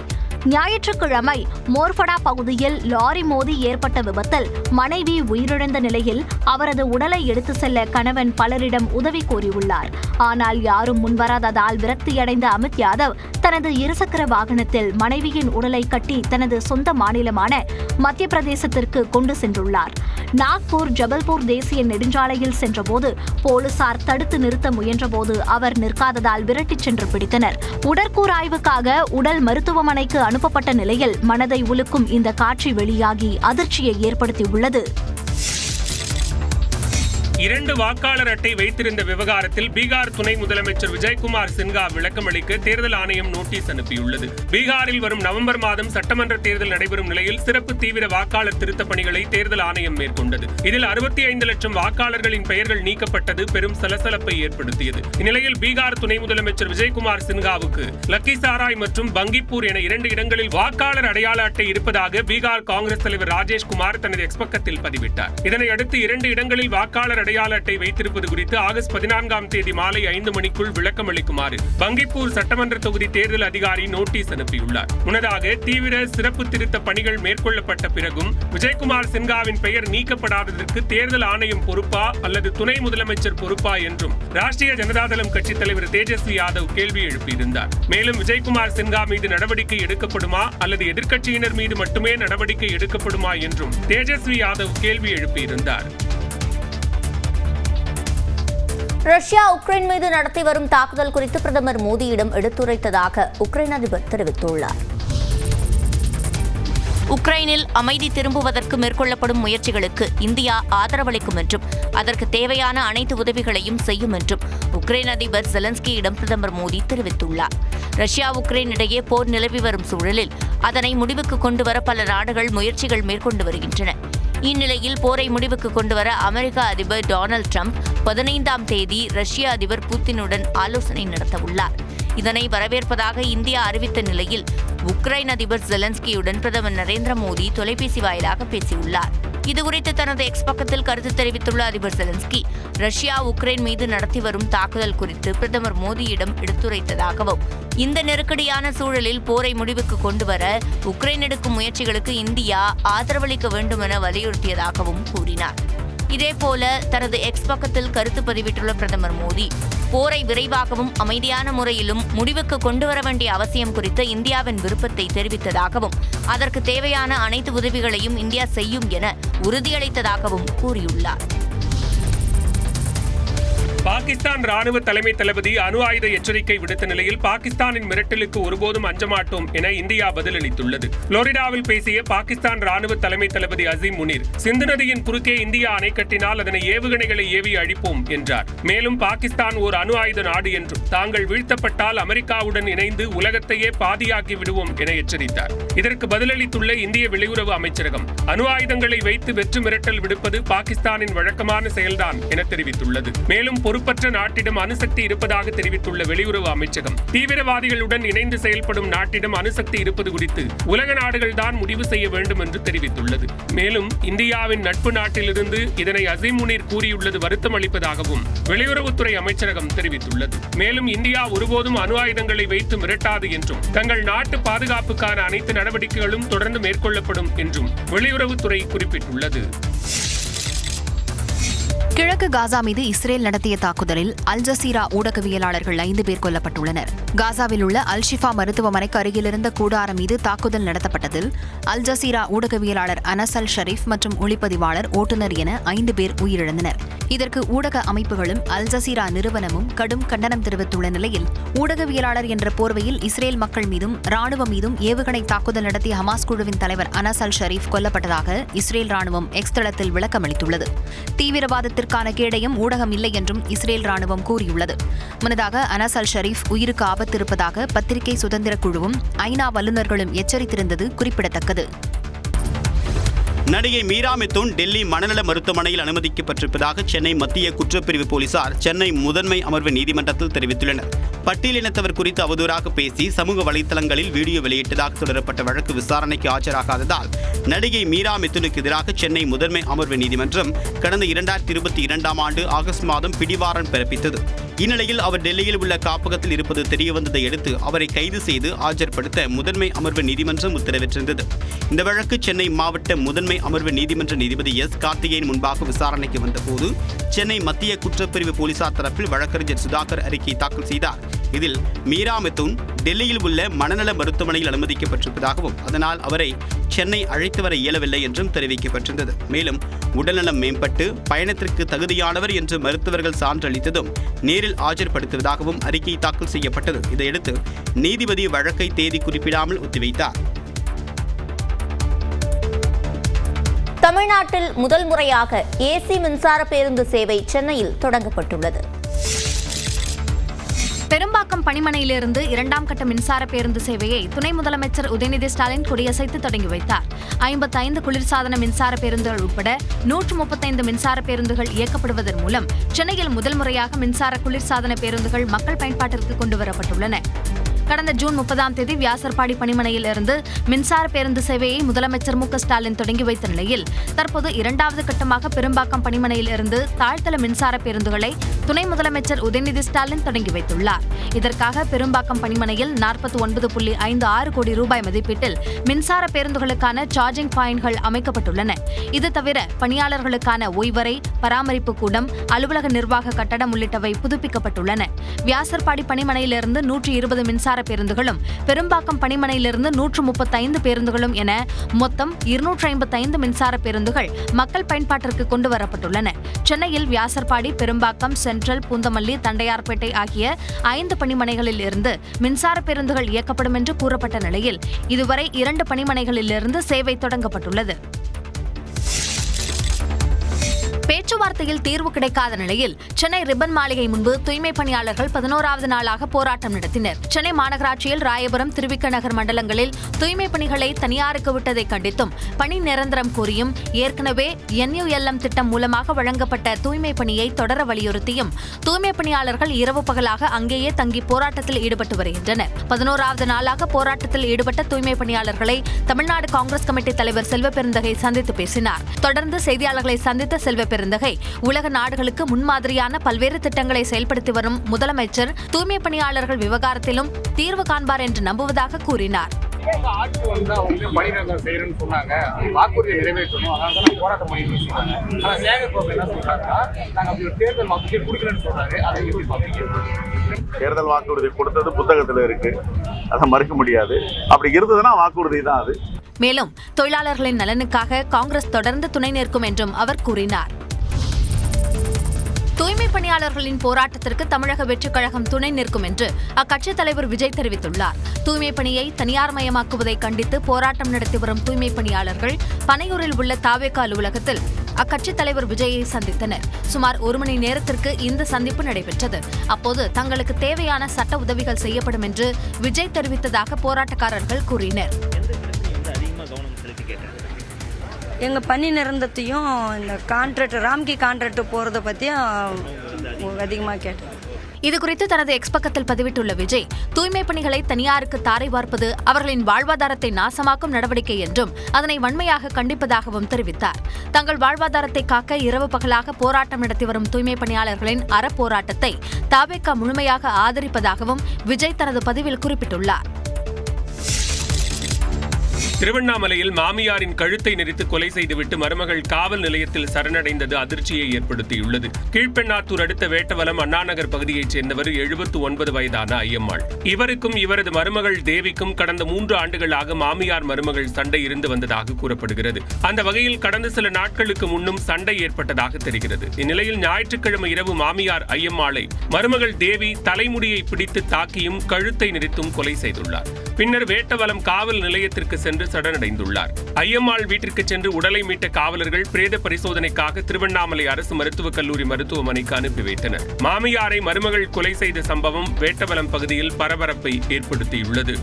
ஞாயிற்றுக்கிழமை மோர்படா பகுதியில் லாரி மோதி ஏற்பட்ட விபத்தில் மனைவி உயிரிழந்த நிலையில் அவரது உடலை எடுத்து செல்ல கணவன் பலரிடம் உதவி கோரியுள்ளார். ஆனால் யாரும் முன்வராததால் விரக்தியடைந்த அமித் யாதவ் தனது இருசக்கர வாகனத்தில் மனைவியின் உடலை கட்டி தனது சொந்த மாநிலமான மத்திய பிரதேசத்திற்கு கொண்டு சென்றுள்ளார். நாக்பூர் ஜபல்பூர் தேசிய நெடுஞ்சாலையில் சென்றபோது போலீசார் தடுத்து நிறுத்த முயன்றபோது அவர் நிற்காததால் விரட்டிச் சென்று பிடித்தனர். உடற்கூறாய்வுக்காக உடல் மருத்துவமனைக்கு அனுப்பப்பட்ட நிலையில் மனதை உலுக்கும் இந்த காட்சி வெளியாகி அதிர்ச்சியை ஏற்படுத்தியுள்ளது. 2 வாக்காளர் அட்டை வைத்திருந்த விவகாரத்தில் பீகார் துணை முதலமைச்சர் விஜயகுமார் சின்ஹா விளக்கமளிக்க தேர்தல் ஆணையம் நோட்டீஸ் அனுப்பியுள்ளது. பீகாரில் வரும் நவம்பர் மாதம் சட்டமன்ற தேர்தல் நடைபெறும் நிலையில் சிறப்பு தீவிர வாக்காளர் திருத்தப் பணிகளை தேர்தல் ஆணையம் மேற்கொண்டது. இதில் 65 லட்சம் வாக்காளர்களின் பெயர்கள் நீக்கப்பட்டது பெரும் சலசலப்பை ஏற்படுத்தியது. இந்நிலையில் பீகார் துணை முதலமைச்சர் விஜயகுமார் சின்ஹாவுக்கு லக்கிசாராய் மற்றும் பங்கிப்பூர் என 2 இடங்களில் வாக்காளர் அடையாள அட்டை இருப்பதாக பீகார் காங்கிரஸ் தலைவர் ராஜேஷ்குமார் தனது எக்ஸ் பக்கத்தில் பதிவிட்டார். இதனையடுத்து 2 இடங்களில் வாக்காளர் அடையாள அட்டை வைத்திருப்பது குறித்து ஆகஸ்ட் 14ஆம் தேதி மாலை 5 மணிக்குள் விளக்கம் அளிக்குமாறு பங்கிப்பூர் சட்டமன்ற தொகுதி தேர்தல் அதிகாரி நோட்டீஸ் அனுப்பியுள்ளார். முன்னதாக தீவிர சிறப்பு திருத்த பணிகள் மேற்கொள்ளப்பட்ட பிறகும் விஜயகுமார் சின்ஹாவின் பெயர் நீக்கப்படாததற்கு தேர்தல் ஆணையம் பொறுப்பா அல்லது துணை முதலமைச்சர் பொறுப்பா என்றும் ராஷ்டிரிய ஜனதாதளம் கட்சித் தலைவர் தேஜஸ்வி யாதவ் கேள்வி எழுப்பியிருந்தார். மேலும் விஜயகுமார் சின்ஹா மீது நடவடிக்கை எடுக்கப்படுமா அல்லது எதிர்க்கட்சியினர் மீது மட்டுமே நடவடிக்கை எடுக்கப்படுமா என்றும் தேஜஸ்வி யாதவ் கேள்வி எழுப்பியிருந்தார். ரஷ்யா உக்ரைன் மீது நடத்தி வரும் தாக்குதல் குறித்து பிரதமர் மோடியிடம் எடுத்துரைத்ததாக உக்ரைன் அதிபர் தெரிவித்துள்ளார். உக்ரைனில் அமைதி திரும்புவதற்கு மேற்கொள்ளப்படும் முயற்சிகளுக்கு இந்தியா ஆதரவளிக்கும் என்றும் அதற்கு தேவையான அனைத்து உதவிகளையும் செய்யும் என்றும் உக்ரைன் அதிபர் ஜெலன்ஸ்கியிடம் பிரதமர் மோடி தெரிவித்துள்ளார். ரஷ்யா உக்ரைன் இடையே போர் நிலவி வரும் சூழலில் அதனை முடிவுக்கு கொண்டுவர பல நாடுகள் முயற்சிகள் மேற்கொண்டு வருகின்றன. இந்நிலையில் போரை முடிவுக்கு கொண்டுவர அமெரிக்க அதிபர் டொனால்டு டிரம்ப் 15ஆம் தேதி ரஷ்ய அதிபர் புதினுடன் ஆலோசனை நடத்தவுள்ளார். இதனை வரவேற்பதாக இந்தியா அறிவித்த நிலையில் உக்ரைன் அதிபர் ஜெலன்ஸ்கியுடன் பிரதமர் நரேந்திர மோடி தொலைபேசி வாயிலாக பேசியுள்ளார். இதுகுறித்து தனது எக்ஸ் பக்கத்தில் கருத்து தெரிவித்துள்ள அதிபர் ஜெலன்ஸ்கி ரஷ்யா உக்ரைன் மீது நடத்தி வரும் தாக்குதல் குறித்து பிரதமர் மோடியிடம் எடுத்துரைத்ததாகவும் இந்த நெருக்கடியான சூழலில் போரை முடிவுக்கு கொண்டுவர உக்ரைன் எடுக்கும் முயற்சிகளுக்கு இந்தியா ஆதரவளிக்க வேண்டும் என வலியுறுத்தியதாகவும் கூறினார். இதேபோல தனது எக்ஸ் பக்கத்தில் கருத்து பதிவிட்டுள்ள பிரதமர் மோடி போரை விரைவாகவும் அமைதியான முறையிலும் முடிவுக்கு கொண்டுவர வேண்டிய அவசியம் குறித்து இந்தியாவின் விருப்பத்தை தெரிவித்ததாகவும் அதற்கு தேவையான அனைத்து உதவிகளையும் இந்தியா செய்யும் என உறுதியளித்ததாகவும் கூறியுள்ளார். பாகிஸ்தான் ராணுவ தலைமை தளபதி அணு ஆயுத எச்சரிக்கை விடுத்த நிலையில் பாகிஸ்தானின் மிரட்டலுக்கு ஒருபோதும் அஞ்ச மாட்டோம் என இந்தியா பதிலளித்துள்ளது. புளோரிடாவில் பேசிய பாகிஸ்தான் ராணுவ தலைமை தளபதி அசீம் முனீர் சிந்து நதியின் குறுக்கே இந்தியா அணை கட்டினால் அதனை ஏவுகணைகளை ஏவி அழிப்போம் என்றார். மேலும் பாகிஸ்தான் ஓர் அணு ஆயுத நாடு என்றும் தாங்கள் வீழ்த்தப்பட்டால் அமெரிக்காவுடன் இணைந்து உலகத்தையே பாதியாக்கி விடுவோம் என எச்சரித்தார். இதற்கு பதிலளித்துள்ள இந்திய வெளியுறவு அமைச்சரகம் அணு ஆயுதங்களை வைத்து வெற்று மிரட்டல் விடுப்பது பாகிஸ்தானின் வழக்கமான செயல்தான் என தெரிவித்துள்ளது. மேலும் பொறுப்பற்ற நாட்டிடம் அணுசக்தி இருப்பதாக தெரிவித்துள்ள வெளியுறவு அமைச்சகம், தீவிரவாதிகளுடன் இணைந்து செயல்படும் நாட்டிடம் அணுசக்தி இருப்பது குறித்து உலக நாடுகள் தான் முடிவு செய்ய வேண்டும் என்று தெரிவித்துள்ளது. மேலும் இந்தியாவின் நட்பு நாட்டிலிருந்து இதனை அசீம் முனீர் கூறியுள்ளது வருத்தம் அளிப்பதாகவும் வெளியுறவுத்துறை அமைச்சரகம் தெரிவித்துள்ளது. மேலும் இந்தியா ஒருபோதும் அணு ஆயுதங்களை வைத்து மிரட்டாது என்றும் தங்கள் நாட்டு பாதுகாப்புக்கான அனைத்து நடவடிக்கைகளும் தொடர்ந்து மேற்கொள்ளப்படும் என்றும் வெளியுறவுத்துறை குறிப்பிட்டுள்ளது. கிழக்கு காசா மீது இஸ்ரேல் நடத்திய தாக்குதலில் அல் ஜசீரா ஊடகவியலாளர்கள் 5 பேர் கொல்லப்பட்டுள்ளனர். காசாவில் உள்ள அல் ஷிஃபா மருத்துவமனைக்கு அருகிலிருந்த கூடாரம் மீது தாக்குதல் நடத்தப்பட்டதில் அல் ஜசீரா ஊடகவியலாளர் அனஸ் அல் ஷரீப் மற்றும் ஒளிப்பதிவாளர், ஓட்டுநர் என 5 பேர் உயிரிழந்தனர். இதற்கு ஊடக அமைப்புகளும் அல் ஜசீரா நிறுவனமும் கடும் கண்டனம் தெரிவித்துள்ள நிலையில், ஊடகவியலாளர் என்ற போர்வையில் இஸ்ரேல் மக்கள் மீதும் ராணுவம் மீதும் ஏவுகணை தாக்குதல் நடத்திய ஹமாஸ் குழுவின் தலைவர் அனஸ் அல் ஷரீப் கொல்லப்பட்டதாக இஸ்ரேல் ராணுவம் எக்ஸ் தளத்தில் விளக்கமளித்துள்ளது. தீவிரவாதத்திற்கான கேடயம் ஊடகம் இல்லை என்றும் இஸ்ரேல் ராணுவம் கூறியுள்ளது. முன்னதாக அனஸ் அல் ஷரீப் உயிருக்கு ஆபத்து இருப்பதாக பத்திரிகை சுதந்திர குழுவும் ஐநா வல்லுநர்களும் எச்சரித்திருந்தது குறிப்பிடத்தக்கது. நடிகை மீரா மிதுன் டெல்லி மனநல மருத்துவமனையில் அனுமதிக்கப்பட்டிருப்பதாக சென்னை மத்திய குற்றப்பிரிவு போலீசார் சென்னை முதன்மை அமர்வு நீதிமன்றத்தில் தெரிவித்துள்ளனர். பட்டியலினத்தவர் குறித்து அவதூறாக பேசி சமூக வலைதளங்களில் வீடியோ வெளியிட்டதாக தொடரப்பட்ட வழக்கு விசாரணைக்கு ஆஜராகாததால் நடிகை மீரா மிதுனுக்கு எதிராக சென்னை முதன்மை அமர்வு நீதிமன்றம் கடந்த 2022ஆம் ஆண்டு ஆகஸ்ட் மாதம் பிடிவாரண்ட் பிறப்பித்தது. இந்நிலையில் அவர் டெல்லியில் உள்ள காப்பகத்தில் இருப்பது தெரியவந்ததை அடுத்து அவரை கைது செய்து ஆஜர்படுத்த முதன்மை அமர்வு நீதிமன்றம் உத்தரவிட்டிருந்தது. இந்த வழக்கு சென்னை மாவட்ட முதன்மை அமர்வு நீதிமன்ற நீதிபதி எஸ் கார்த்திகேயன் முன்பாக விசாரணைக்கு வந்தபோது சென்னை மத்திய குற்றப்பிரிவு போலீசார் தரப்பில் வழக்கறிஞர் சுதாகர் அறிக்கை தாக்கல் செய்தார். இதில் மீரா மிதுன் டெல்லியில் உள்ள மனநல மருத்துவமனையில் அனுமதிக்கப்பட்டிருப்பதாகவும் அதனால் அவரை சென்னை அழைத்து வர இயலவில்லை என்றும் தெரிவிக்கப்பட்டிருந்தது. மேலும் உடல்நலம் மேம்பட்டு பயணத்திற்கு தகுதியானவர் என்று மருத்துவர்கள் சான்றளித்ததும் நேரில் ஆஜர்படுத்துவதாகவும் அறிக்கை தாக்கல் செய்யப்பட்டது. இதையடுத்து நீதிபதி வழக்கை தேதி குறிப்பிடாமல் ஒத்திவைத்தார். தமிழ்நாட்டில் முதல் முறையாக ஏசி மின்சார பேருந்து சேவை சென்னையில் தொடங்கப்பட்டுள்ளது. பெரும்பாக்கம் பணிமனையிலிருந்து 2ஆம் கட்ட மின்சார பேருந்து சேவையை துணை முதலமைச்சர் உதயநிதி ஸ்டாலின் கொடியசைத்து தொடங்கி வைத்தார். 55 குளிர்சாதன மின்சார பேருந்துகள் உட்பட 135 மின்சார பேருந்துகள் இயக்கப்படுவதன் மூலம் சென்னையில் முதல் முறையாக மின்சார குளிர்சாதன பேருந்துகள் மக்கள் பயன்பாட்டிற்கு கொண்டுவரப்பட்டுள்ளன. கடந்த ஜூன் 30ஆம் தேதி வியாசர்பாடி பணிமனையில் இருந்து மின்சார பேருந்து சேவையை முதலமைச்சர் மு க ஸ்டாலின் தொடங்கி வைத்த நிலையில் தற்போது 2வது கட்டமாக பெரும்பாக்கம் பணிமனையில் இருந்து தாழ்த்தள மின்சார பேருந்துகளை துணை முதலமைச்சர் உதயநிதி ஸ்டாலின் தொடங்கி வைத்துள்ளார். இதற்காக பெரும்பாக்கம் பணிமனையில் 49.56 கோடி ரூபாய் மதிப்பீட்டில் மின்சார பேருந்துகளுக்கான சார்ஜிங் பாயிண்ட்கள் அமைக்கப்பட்டுள்ளன. இது தவிர பணியாளர்களுக்கான ஓய்வறை, பராமரிப்பு கூடம், அலுவலக நிர்வாக கட்டடம் உள்ளிட்டவை புதுப்பிக்கப்பட்டுள்ளன. வியாசர்பாடி பணிமனையிலிருந்து 120 மின்சார பேருந்துகளும் பெரும்பாக்கம் பணிமனையிலிருந்து 135 பேருந்துகளும் என மொத்தம் 255 மின்சார பேருந்துகள் மக்கள் பயன்பாட்டிற்கு கொண்டு வரப்பட்டுள்ளன. சென்னையில் வியாசர்பாடி, பெரும்பாக்கம், சென்ட்ரல், பூந்தமல்லி, தண்டையார்பேட்டை ஆகிய 5 பணிமனைகளில் இருந்து மின்சார பேருந்துகள் இயக்கப்படும் என்று கூறப்பட்ட நிலையில் இதுவரை 2 பணிமனைகளிலிருந்து சேவை தொடங்கப்பட்டுள்ளது. பேச்சுவார்த்தையில் தீர்வு கிடைக்காத நிலையில் சென்னை ரிப்பன் மாளிகை முன்பு தூய்மை பணியாளர்கள் 11வது நாளாக போராட்டம் நடத்தினர். சென்னை மாநகராட்சியில் ராயபுரம், திருவிக நகர் மண்டலங்களில் தூய்மை பணிகளை தனியாருக்கு விட்டதை கண்டித்தும் பணி நிரந்தரம் கோரியும் ஏற்கனவே NULM திட்டம் மூலமாக வழங்கப்பட்ட தூய்மை பணியை தொடர வலியுறுத்தியும் தூய்மை பணியாளர்கள் இரவு பகலாக அங்கேயே தங்கி போராட்டத்தில் ஈடுபட்டு வருகின்றனர். 11வது நாளாக போராட்டத்தில் ஈடுபட்ட தூய்மை பணியாளர்களை தமிழ்நாடு காங்கிரஸ் கமிட்டி தலைவர் செல்வ பெருந்தகை சந்தித்து பேசினார். தொடர்ந்து செய்தியாளர்களை சந்தித்த செல்வ பெருந்தகை உலக நாடுகளுக்கு முன்மாதிரியான பல்வேறு திட்டங்களை செயல்படுத்தி வரும் முதலமைச்சர் தூய்மை பணியாளர்கள் விவகாரத்திலும் தீர்வு காண்பார் என்று நம்புவதாக கூறினார். ஆட்சி வந்தா வந்து பணி நிரந்தரம் செய்யறேன்னு சொன்னாங்க, வாக்குறுதியை நிறைவேற்றணும், அதனால தான் போராட்டம் பண்ணிட்டு சொன்னாங்க. ஆனா சேகர் பாபு என்ன சொல்றாங்கன்னா, நாங்க அப்படி ஒரு தேர்தல் வாக்குறுதியை கொடுக்கலன்னு சொல்றாரு. அதை எப்படி பாக்குறீங்க? தேர்தல் வாக்குறுதி கொடுத்தது புத்தகத்துல இருக்கு, அதை மறுக்க முடியாது. அப்படி இருந்ததுன்னா வாக்குறுதி தான் அது. மேலும் தொழிலாளர்களின் நலனுக்காக காங்கிரஸ் தொடர்ந்து துணை நிற்கும் என்றும் அவர் கூறினார். தூய்மை பணியாளர்களின் போராட்டத்திற்கு தமிழக வெற்றிக் கழகம் துணை நிற்கும் என்று அக்கட்சித் தலைவர் விஜய் தெரிவித்துள்ளார். தூய்மை பணியை தனியார்மயமாக்குவதை கண்டித்து போராட்டம் நடத்தி வரும் தூய்மை பணியாளர்கள் பனையூரில் உள்ள தாவேகா அலுவலகத்தில் அக்கட்சித் தலைவர் விஜயை சந்தித்தனர். சுமார் 1 மணி நேரத்திற்கு இந்த சந்திப்பு நடைபெற்றது. அப்போது தங்களுக்கு தேவையான சட்ட உதவிகள் செய்யப்படும் என்று விஜய் தெரிவித்ததாக போராட்டக்காரர்கள் கூறினர். எங்கள் பணி நிரந்தரத்தையும் இந்த கான்ட்ராக்ட் ராம்கி கான்ட்ராக்ட் போகிறத பற்றியும் அதிகமாக கேட்டேன். இதுகுறித்து தனது எக்ஸ் பக்கத்தில் பதிவிட்டுள்ள விஜய், தூய்மை பணிகளை தனியாருக்கு தாரை பார்ப்பது அவர்களின் வாழ்வாதாரத்தை நாசமாக்கும் நடவடிக்கை என்றும் அதனை வன்மையாக கண்டிப்பதாகவும் தெரிவித்தார். தங்கள் வாழ்வாதாரத்தை காக்க இரவு பகலாக போராட்டம் நடத்தி வரும் தூய்மை பணியாளர்களின் அறப்போராட்டத்தை தவேகா முழுமையாக ஆதரிப்பதாகவும் விஜய் தனது பதிவில் குறிப்பிட்டுள்ளார். திருவண்ணாமலையில் மாமியாரின் கழுத்தை நெரித்து கொலை செய்துவிட்டு மருமகள் காவல் நிலையத்தில் சரணடைந்தது அதிர்ச்சியை ஏற்படுத்தியுள்ளது. கீழ்பெண்ணாத்தூர் அடுத்த வேட்டவலம் அண்ணாநகர் பகுதியைச் சேர்ந்தவர் 79 வயதான ஐயம்மாள். இவருக்கும் இவரது மருமகள் தேவிக்கும் கடந்த 3 ஆண்டுகளாக மாமியார் மருமகள் சண்டை இருந்து வந்ததாக கூறப்படுகிறது. அந்த வகையில் கடந்த சில நாட்களுக்கு முன்னும் சண்டை ஏற்பட்டதாக தெரிகிறது. இந்நிலையில் ஞாயிற்றுக்கிழமை இரவு மாமியார் ஐயம்மாளை மருமகள் தேவி தலைமுடியை பிடித்து தாக்கியும் கழுத்தை நெரித்தும் கொலை செய்துள்ளார். பின்னர் வேட்டவலம் காவல் நிலையத்திற்கு சென்று சரணடைந்துள்ளார். ஐயம்மாள் வீட்டிற்கு சென்று உடலை மீட்ட காவலர்கள் பிரேத பரிசோதனைக்காக திருவண்ணாமலை அரசு மருத்துவக் கல்லூரி மருத்துவமனைக்கு அனுப்பி வைத்தனர். மாமியாரை மருமகள் கொலை செய்த சம்பவம் வேட்டவலம் பகுதியில் பரபரப்பை ஏற்படுத்தியுள்ளது.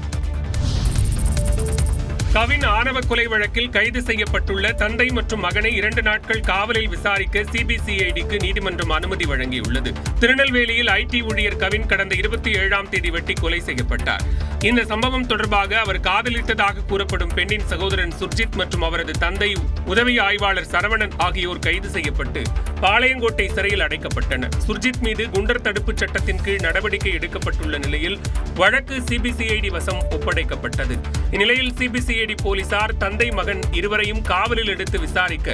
கவின் ஆணவ கொலை வழக்கில் கைது செய்யப்பட்டுள்ள தந்தை மற்றும் மகனை 2 நாட்கள் காவலில் விசாரிக்க சிபிசிஐடிக்கு நீதிமன்றம் அனுமதி வழங்கியுள்ளது. திருநெல்வேலியில் ஐடி ஊழியர் கவின் கடந்த 27ஆம் தேதி வெட்டி கொலை செய்யப்பட்டார். இந்த சம்பவம் தொடர்பாக அவர் காதலித்ததாக கூறப்படும் பெண்ணின் சகோதரன் சுர்ஜித் மற்றும் அவரது தந்தை உதவி ஆய்வாளர் சரவணன் ஆகியோர் கைது செய்யப்பட்டு பாளையங்கோட்டை சிறையில் அடைக்கப்பட்டனர். சுர்ஜித் மீது குண்டர் தடுப்புச் சட்டத்தின் கீழ் நடவடிக்கை எடுக்கப்பட்டுள்ள நிலையில் வழக்கு சிபிசிஐடி வசம் ஒப்படைக்கப்பட்டது. இந்நிலையில் சிபிசிஐடி போலீசார் தந்தை மகன் இருவரையும் காவலில் எடுத்து விசாரிக்க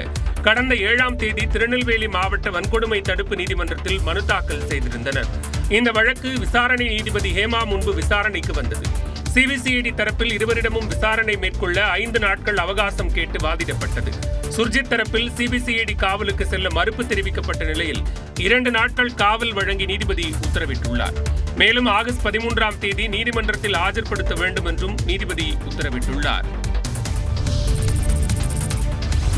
கடந்த 7ஆம் தேதி திருநெல்வேலி மாவட்ட வன்கொடுமை தடுப்பு நீதிமன்றத்தில் மனு தாக்கல் செய்திருந்தனர். இந்த வழக்கு விசாரணை நீதிபதி ஹேமா முன்பு விசாரணைக்கு வந்தது. சிபிசிஐடி தரப்பில் இருவரிடமும் விசாரணை மேற்கொள்ள 5 நாட்கள் அவகாசம் கேட்டு வாதிடப்பட்டது. சுர்ஜித் தரப்பில் சிபிசிஐடி காவலுக்கு செல்ல மறுப்பு தெரிவிக்கப்பட்ட நிலையில் 2 நாட்கள் காவல் வழங்கி நீதிபதி உத்தரவிட்டுள்ளார். மேலும் ஆகஸ்ட் 13ஆம் தேதி நீதிமன்றத்தில் ஆஜர்படுத்த வேண்டும் என்றும் நீதிபதி உத்தரவிட்டுள்ளார்.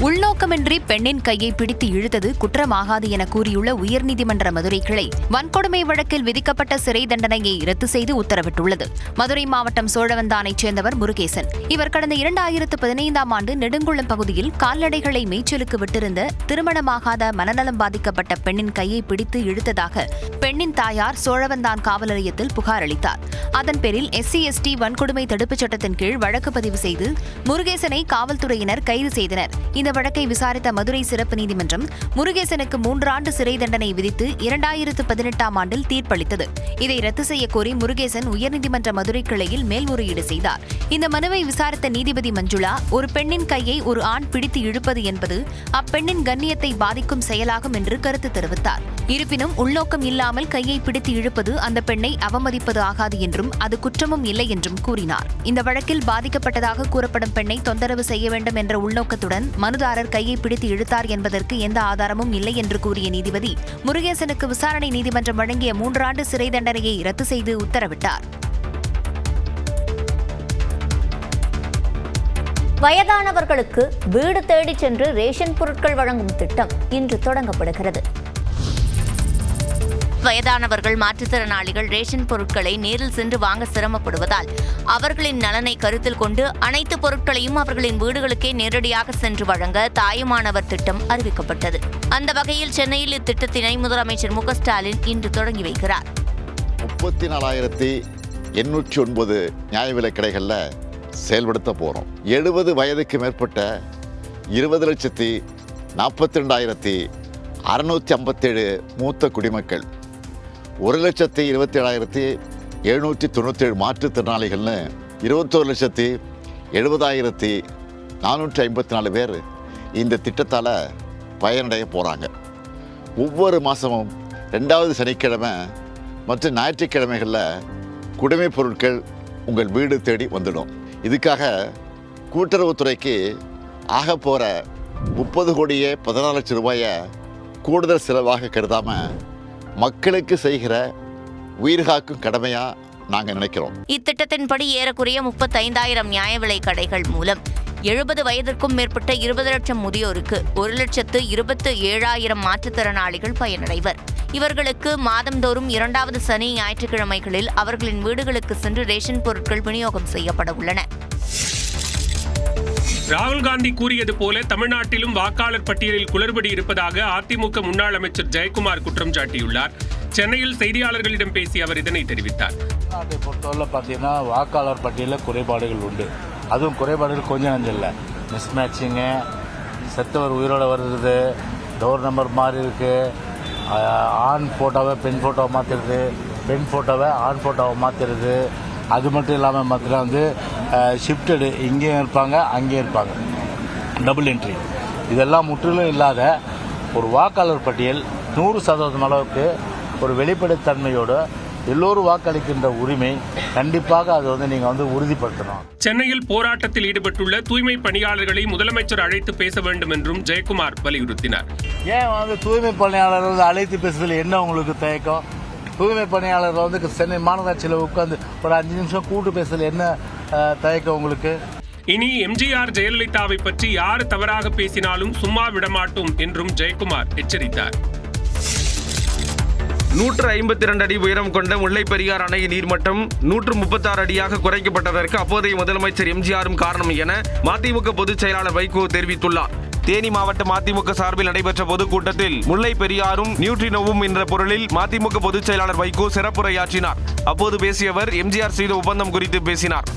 உள்நோக்கமின்றி பெண்ணின் கையை பிடித்து இழுத்தது குற்றமாகாது என கூறியுள்ள உயர்நீதிமன்ற மதுரை கிளை வன்கொடுமை வழக்கில் விதிக்கப்பட்ட சிறை தண்டனையை ரத்து செய்து உத்தரவிட்டுள்ளது. மதுரை மாவட்டம் சோழவந்தானைச் சேர்ந்தவர் முருகேசன். இவர் கடந்த 2015ஆம் ஆண்டு நெடுங்குளம் பகுதியில் கால்நடைகளை மேய்ச்சலுக்கு விட்டிருந்த திருமணமாகாத மனநலம் பாதிக்கப்பட்ட பெண்ணின் கையை பிடித்து இழுத்ததாக பெண்ணின் தாயார் சோழவந்தான் காவல் நிலையத்தில் புகார் அளித்தார். அதன் பேரில் SC/ST வன்கொடுமை தடுப்புச் சட்டத்தின் கீழ் வழக்கு பதிவு செய்து முருகேசனை காவல்துறையினர் கைது செய்தனர். இந்த வழக்கை விசாரித்த மதுரை சிறப்பு நீதிமன்றம் முருகேசனுக்கு 3 ஆண்டு சிறை தண்டனை விதித்து 2018ஆம் ஆண்டில் தீர்ப்பளித்தது. இதை ரத்து செய்யக்கோரி முருகேசன் உயர்நீதிமன்ற மதுரை கிளையில் மேல்முறையீடு செய்தார். இந்த மனுவை விசாரித்த நீதிபதி மஞ்சுளா, ஒரு பெண்ணின் கையை ஒரு ஆண் பிடித்து இழுப்பது என்பது அப்பெண்ணின் கண்ணியத்தை பாதிக்கும் செயலாகும் என்று கருத்து தெரிவித்தார். இருப்பினும் உள்நோக்கம் இல்லாமல் கையை பிடித்து இழுப்பது அந்த பெண்ணை அவமதிப்பது ஆகாது என்றும் அது குற்றமும் இல்லை என்றும் கூறினார். இந்த வழக்கில் பாதிக்கப்பட்டதாக கூறப்படும் பெண்ணை தொந்தரவு செய்ய வேண்டும் என்ற உள்நோக்கத்துடன் மனுதாரர் கையை பிடித்து இழுத்தார் என்பதற்கு எந்த ஆதாரமும் இல்லை என்று கூறிய நீதிபதி முருகேசனுக்கு விசாரணை நீதிமன்றம் வழங்கிய 3 ஆண்டு சிறை தண்டனையை ரத்து செய்து உத்தரவிட்டார். வயதானவர்களுக்கு வீடு தேடிச் சென்று ரேஷன் பொருட்கள் வழங்கும் திட்டம் இன்று தொடங்கப்படுகிறது. வயதானவர்கள், மாற்றுத்திறனாளிகள் ரேஷன் பொருட்களை நேரில் சென்று வாங்க சிரமப்படுவதால் அவர்களின் நலனை கருத்தில் கொண்டு அனைத்து பொருட்களையும் அவர்களின் வீடுகளுக்கே நேரடியாக சென்று வழங்க தாயுமானவர் திட்டம் அறிவிக்கப்பட்டது. அந்த வகையில் சென்னையில் இத்திட்டத்தினை முதலமைச்சர் மு க ஸ்டாலின் இன்று தொடங்கி வைக்கிறார். 34,809 நியாய விலைக் கடைகளில் செயல்படுத்த போகிறோம். 70 வயதுக்கு மேற்பட்ட 20,42,657 மூத்த குடிமக்கள், 1,27,797 மாற்றுத்திறனாளிகள்னு 21,70,454 பேர் இந்த திட்டத்தால் பயனடைய போகிறாங்க. ஒவ்வொரு மாதமும் 2வது சனிக்கிழமை மற்றும் ஞாயிற்றுக்கிழமைகளில் குடிமைப் பொருட்கள் உங்கள் வீடு தேடி வந்துடும். இதுக்காக கூட்டுறவுத்துறைக்கு ஆக போகிற 30,14 லட்சம் ரூபாயை கூடுதல் செலவாக கருதாமல் மக்களுக்கு செய்கிற உயிர்காக்கும் கடமையாக நாங்கள் நினைக்கிறோம். இத்திட்டத்தின்படி ஏறக்குறைய 35,000 நியாய விலை கடைகள் மூலம் 70 வயதிற்கும் மேற்பட்ட 20 லட்சம் முதியோருக்கு 1,27,000 மாற்றுத்திறனாளிகள் பயனடைவர். இவர்களுக்கு மாதந்தோறும் 2வது சனி ஞாயிற்றுக்கிழமைகளில் அவர்களின் வீடுகளுக்கு சென்று ரேஷன் பொருட்கள் விநியோகம் செய்யப்பட உள்ளன. ராகுல் காந்தி கூறியது போல தமிழ்நாட்டிலும் வாக்காளர் பட்டியலில் குளறுபடி இருப்பதாக அதிமுக முன்னாள் அமைச்சர் ஜெயக்குமார் குற்றம் சாட்டியுள்ளார். சென்னையில் செய்தியாளர்களிடம் பேசிய அவர் இதனை தெரிவித்தார். தமிழ்நாட்டை பொறுத்தவரை பார்த்தீங்கன்னா வாக்காளர் பட்டியலில் குறைபாடுகள் உண்டு. அதுவும் குறைபாடுகள் கொஞ்சம் நஞ்சம் இல்லை. மிஸ்மேட்சிங்கு, செத்தவர் உயிரோடு வருது, டோர் நம்பர் மாறி இருக்கு, ஆண் ஃபோட்டோவை பெண் ஃபோட்டோவை மாற்றிடுது, பெண் ஃபோட்டோவை ஆண் ஃபோட்டோவை மாற்றிடுது. அது மட்டும் இல்லாமல் பார்த்தீங்கன்னா வந்து ஷிஃப்டடு, இங்கேயும் இருப்பாங்க அங்கேயும் இருப்பாங்க, டபுள் என்ட்ரி. இதெல்லாம் முற்றிலும் இல்லாத ஒரு வாக்காளர் பட்டியல் 100% அளவுக்கு ஒரு வெளிப்படைத்தன்மையோடு எல்லோரும் வாக்களிக்கின்ற உரிமை கண்டிப்பாக அது வந்து நீங்கள் வந்து உறுதிப்படுத்தணும். சென்னையில் போராட்டத்தில் ஈடுபட்டுள்ள தூய்மை பணியாளர்களை முதலமைச்சர் அழைத்து பேச வேண்டும் என்றும் ஜெயக்குமார் வலியுறுத்தினார். ஏன் வந்து தூய்மை பணியாளர் வந்து அழைத்து பேசுவதில் என்ன உங்களுக்கு தயக்கம்? தூய்மை பணியாளர் வந்து சென்னை மாநகராட்சியில் உட்கார்ந்து ஒரு 5 நிமிஷம் கூட்டு பேசுவதில் என்ன தயக்கம் உங்களுக்கு? இனி எம்ஜிஆர் ஜெயலலிதாவை பற்றி யார் தவறாக பேசினாலும் சும்மா விடமாட்டோம் என்றும் ஜெயக்குமார் எச்சரித்தார். 152 அடி உயரம் கொண்ட முல்லை பெரியார் அணையின் நீர்மட்டம் 136 அடியாக குறைக்கப்பட்டதற்கு அப்போதைய முதலமைச்சர் எம்ஜிஆரும் காரணம் என மதிமுக பொதுச் செயலாளர் வைகோ தெரிவித்துள்ளார். தேனி மாவட்ட மதிமுக சார்பில் நடைபெற்ற பொதுக்கூட்டத்தில் முல்லை பெரியாரும் நியூட்ரினோவும் என்ற பொருளில் மதிமுக பொதுச் செயலாளர் வைகோ சிறப்புரையாற்றினார். அப்போது பேசிய அவர் எம்ஜிஆர் செய்த ஒப்பந்தம் குறித்து பேசினார்.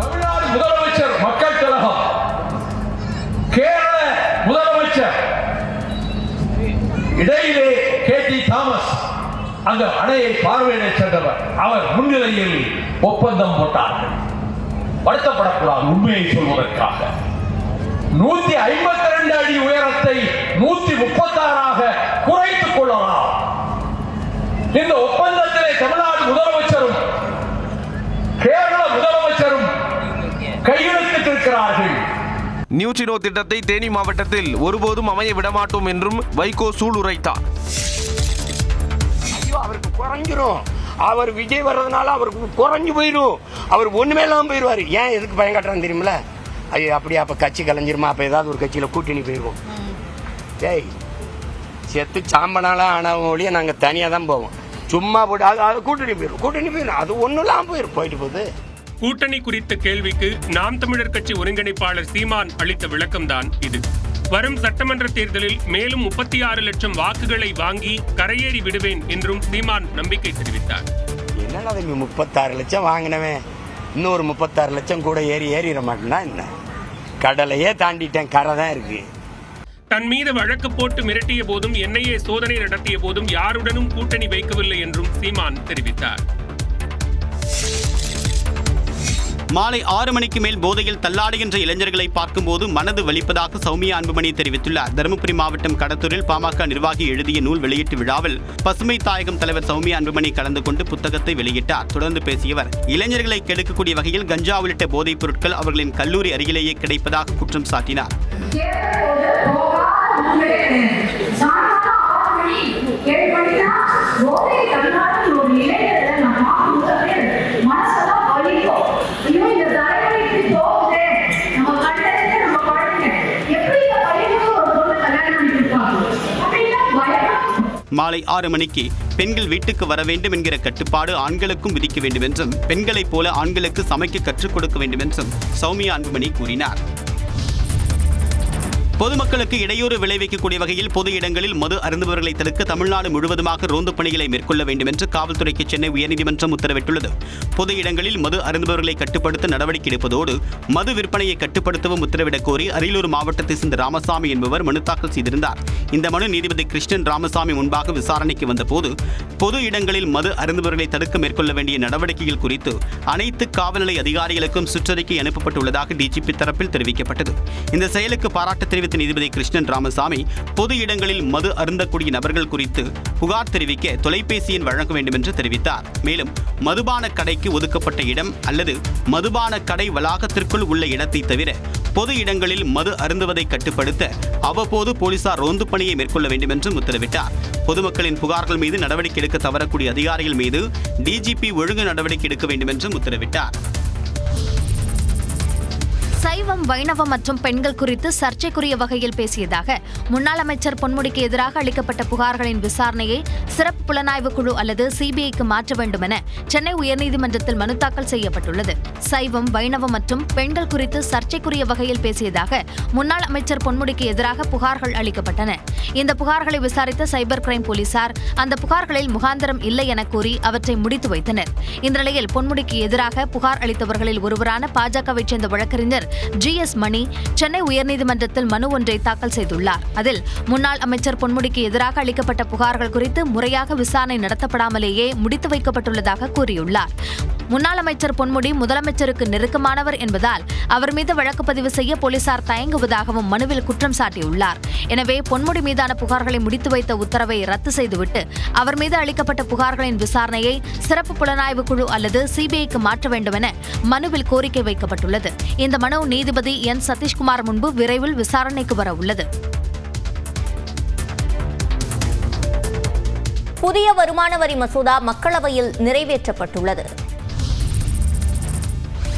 தமிழ்நாடு முதலமைச்சர் மக்கள் கழகம், கேரள முதலமைச்சர் இடையிலே கேடி தாமஸ் அந்த அணையை பார்வையிட சென்றவர், அவர் முன்னிலையில் ஒப்பந்தம் போட்டார்கள். வருத்தப்படக்கூடாது, உண்மையை சொல்வதற்காக 152 அடி உயரத்தை 136ஆக குறைத்துக் கொள்ளலாம். இந்த ஒப்பந்தத்திலே தமிழ்நாடு முதலமைச்சரும் கேரள முதலமைச்சரும் கையெழுத்திட்டிருக்கிறார்கள். நியூட்ரினோ திட்டத்தை தேனி மாவட்டத்தில் ஒருபோதும் அமைய விடமாட்டோம் என்றும் வைகோ சூளுரைத்தார். அவருக்கு குறைஞ்சிரும், அவர் விஜய் வர்றதுனால அவருக்கு குறைஞ்சு போயிடும், அவர் ஒண்ணுமே இல்லாம போயிடுவாரு. ஏன் எதுக்கு பயம் காட்டுறான்னு தெரியுமில்ல? ஐயோ அப்படியே அப்ப கட்சி கலைஞ்சிருமா, அப்ப ஏதாவது ஒரு கட்சியில கூட்டணி போயிடுவோம். ஏய், செத்து சாம்பனால ஆன ஒழிய நாங்க தனியா தான் போவோம். சும்மா போட்டு அது கூட்டணி போயிடும், அது ஒன்றும் இல்லாம போயிட்டு போகுது. கூட்டணி குறித்த கேள்விக்கு நாம் தமிழர் கட்சி ஒருங்கிணைப்பாளர் சீமான் அளித்த விளக்கம்தான் இது. வரும் சட்டமன்ற தேர்தலில் மேலும் 36 லட்சம் வாக்குகளை வாங்கி கரையேறி விடுவேன் என்றும் சீமான் நம்பிக்கை தெரிவித்தார். என்னன்னா 36 லட்சம் வாங்கினவன் இன்னொரு 36 லட்சம் கூட ஏறிட மாட்டேன்னா என்ன? கடலையே தாண்டிட்டேன், கரை தான் இருக்கு. தன் மீது வழக்கு போட்டு மிரட்டிய போதும் என்ஐஏ சோதனை நடத்திய போதும் யாருடனும் கூட்டணி வைக்கவில்லை என்றும் சீமான் தெரிவித்தார். மாலை 6 மணிக்கு மேல் போதையில் தள்ளாடுகின்ற இளைஞர்களை பார்க்கும்போது மனது வலிப்பதாக சௌமியா அன்புமணி தெரிவித்துள்ளார். தருமபுரி மாவட்டம் கடத்தூரில் பாமக நிர்வாகி எழுதிய நூல் வெளியீட்டு விழாவில் பசுமை தாயகம் தலைவர் சௌமியா அன்புமணி கலந்து கொண்டு புத்தகத்தை வெளியிட்டார். தொடர்ந்து பேசியவர், இளைஞர்களை கெடுக்கக்கூடிய வகையில் கஞ்சா உள்ளிட்ட போதைப் பொருட்கள் அவர்களின் கல்லூரி அருகிலேயே கிடைப்பதாக குற்றம் சாட்டினார். மாலை 6 மணிக்கு பெண்கள் வீட்டுக்கு வர வேண்டும் என்கிற கட்டுப்பாடு ஆண்களுக்கும் விதிக்க வேண்டும் என்றும் பெண்களைப் போல ஆண்களுக்கு சமைக்க கற்றுக் கொடுக்க வேண்டும் என்றும் சௌமியா அன்புமணி கூறினார். பொதுமக்களுக்கு இடையூறு விளைவிக்கக்கூடிய வகையில் பொது இடங்களில் மது அருந்துபவர்களை தடுக்க தமிழ்நாடு முழுவதுமாக ரோந்து பணிகளை மேற்கொள்ள வேண்டும் என்று காவல்துறைக்கு சென்னை உயர்நீதிமன்றம் உத்தரவிட்டுள்ளது. பொது இடங்களில் மது அருந்துபவர்களை கட்டுப்படுத்த நடவடிக்கை எடுப்பதோடு மது விற்பனையை கட்டுப்படுத்தவும் உத்தரவிடக் கோரி அரியலூர் மாவட்டத்தை சேர்ந்த ராமசாமி என்பவர் மனு தாக்கல் செய்திருந்தார். இந்த மனு நீதிபதி கிருஷ்ணன் ராமசாமி முன்பாக விசாரணைக்கு வந்தபோது பொது இடங்களில் மது அருந்துபவர்களை தடுக்க மேற்கொள்ள வேண்டிய நடவடிக்கைகள் குறித்து அனைத்து காவல் நிலைய அதிகாரிகளுக்கும் சுற்றறிக்கை அனுப்பப்பட்டுள்ளதாக டிஜிபி தரப்பில் தெரிவிக்கப்பட்டது. இந்த செயலுக்கு பாராட்டு தெரிவித்த நீதிபதி கிருஷ்ணன் ராமசாமி பொது இடங்களில் மது அருந்தக்கூடிய நபர்கள் குறித்து புகார் தெரிவிக்க தொலைபேசி எண் வழங்க வேண்டும் என்று தெரிவித்தார். மேலும் மதுபான கடைக்கு ஒதுக்கப்பட்ட இடம் அல்லது மதுபான கடை வளாகத்திற்குள் உள்ள இடத்தை தவிர பொது இடங்களில் மது அருந்துவதை கட்டுப்படுத்த அவ்வப்போது போலீசார் ரோந்து பணியை மேற்கொள்ள வேண்டும் என்றும் உத்தரவிட்டார். பொதுமக்களின் புகார்கள் மீது நடவடிக்கை எடுக்க தவறக்கூடிய அதிகாரிகள் மீது டிஜிபி ஒழுங்கு நடவடிக்கை எடுக்க வேண்டும் என்றும் உத்தரவிட்டார். சைவம், வைணவம் மற்றும் பெண்கள் குறித்து சர்ச்சைக்குரிய வகையில் பேசியதாக முன்னாள் அமைச்சர் பொன்முடிக்கு எதிராக அளிக்கப்பட்ட புகார்களின் விசாரணையை சிறப்பு புலனாய்வு குழு அல்லது சிபிஐக்கு மாற்ற வேண்டும் என சென்னை உயர்நீதிமன்றத்தில் மனு தாக்கல் செய்யப்பட்டுள்ளது. சைவம், வைணவம் மற்றும் பெண்கள் குறித்து சர்ச்சைக்குரிய வகையில் பேசியதாக முன்னாள் அமைச்சர் பொன்முடிக்கு எதிராக புகார்கள் அளிக்கப்பட்டன. இந்த புகார்களை விசாரித்த சைபர் கிரைம் போலீசார் அந்த புகார்களில் முகாந்திரம் இல்லை என கூறி அவற்றை முடித்து வைத்தனர். இந்த நிலையில் பொன்முடிக்கு எதிராக புகார் அளித்தவர்களில் ஒருவரான பாஜகவை சேர்ந்த வழக்கறிஞர் GS மணி சென்னை உயர்நீதிமன்றத்தில் மனு ஒன்றை தாக்கல் செய்துள்ளார். அதில் முன்னாள் அமைச்சர் பொன்முடிக்கு எதிராக அளிக்கப்பட்ட புகார்கள் குறித்து முறையாக விசாரணை நடத்தப்படாமலேயே முடித்து வைக்கப்பட்டுள்ளதாக கூறியுள்ளார். முன்னாள் அமைச்சர் பொன்முடி முதலமைச்சருக்கு நெருக்கமானவர் என்பதால் அவர் மீது வழக்கு பதிவு செய்ய போலீசார் தயங்குவதாகவும் மனுவில் குற்றம் சாட்டியுள்ளார். எனவே பொன்முடி மீதான புகார்களை முடித்து வைத்த உத்தரவை ரத்து செய்துவிட்டு அவர் மீது அளிக்கப்பட்ட புகார்களின் விசாரணையை சிறப்பு புலனாய்வு குழு அல்லது சிபிஐக்கு மாற்ற வேண்டும் என மனுவில் கோரிக்கை வைக்கப்பட்டுள்ளது. இந்த மனு நீதிபதி என் சதீஷ்குமார் முன்பு விரைவில் விசாரணைக்கு வர உள்ளது. புதிய வருமான வரி மசோதா மக்களவையில் நிறைவேற்றப்பட்டுள்ளது.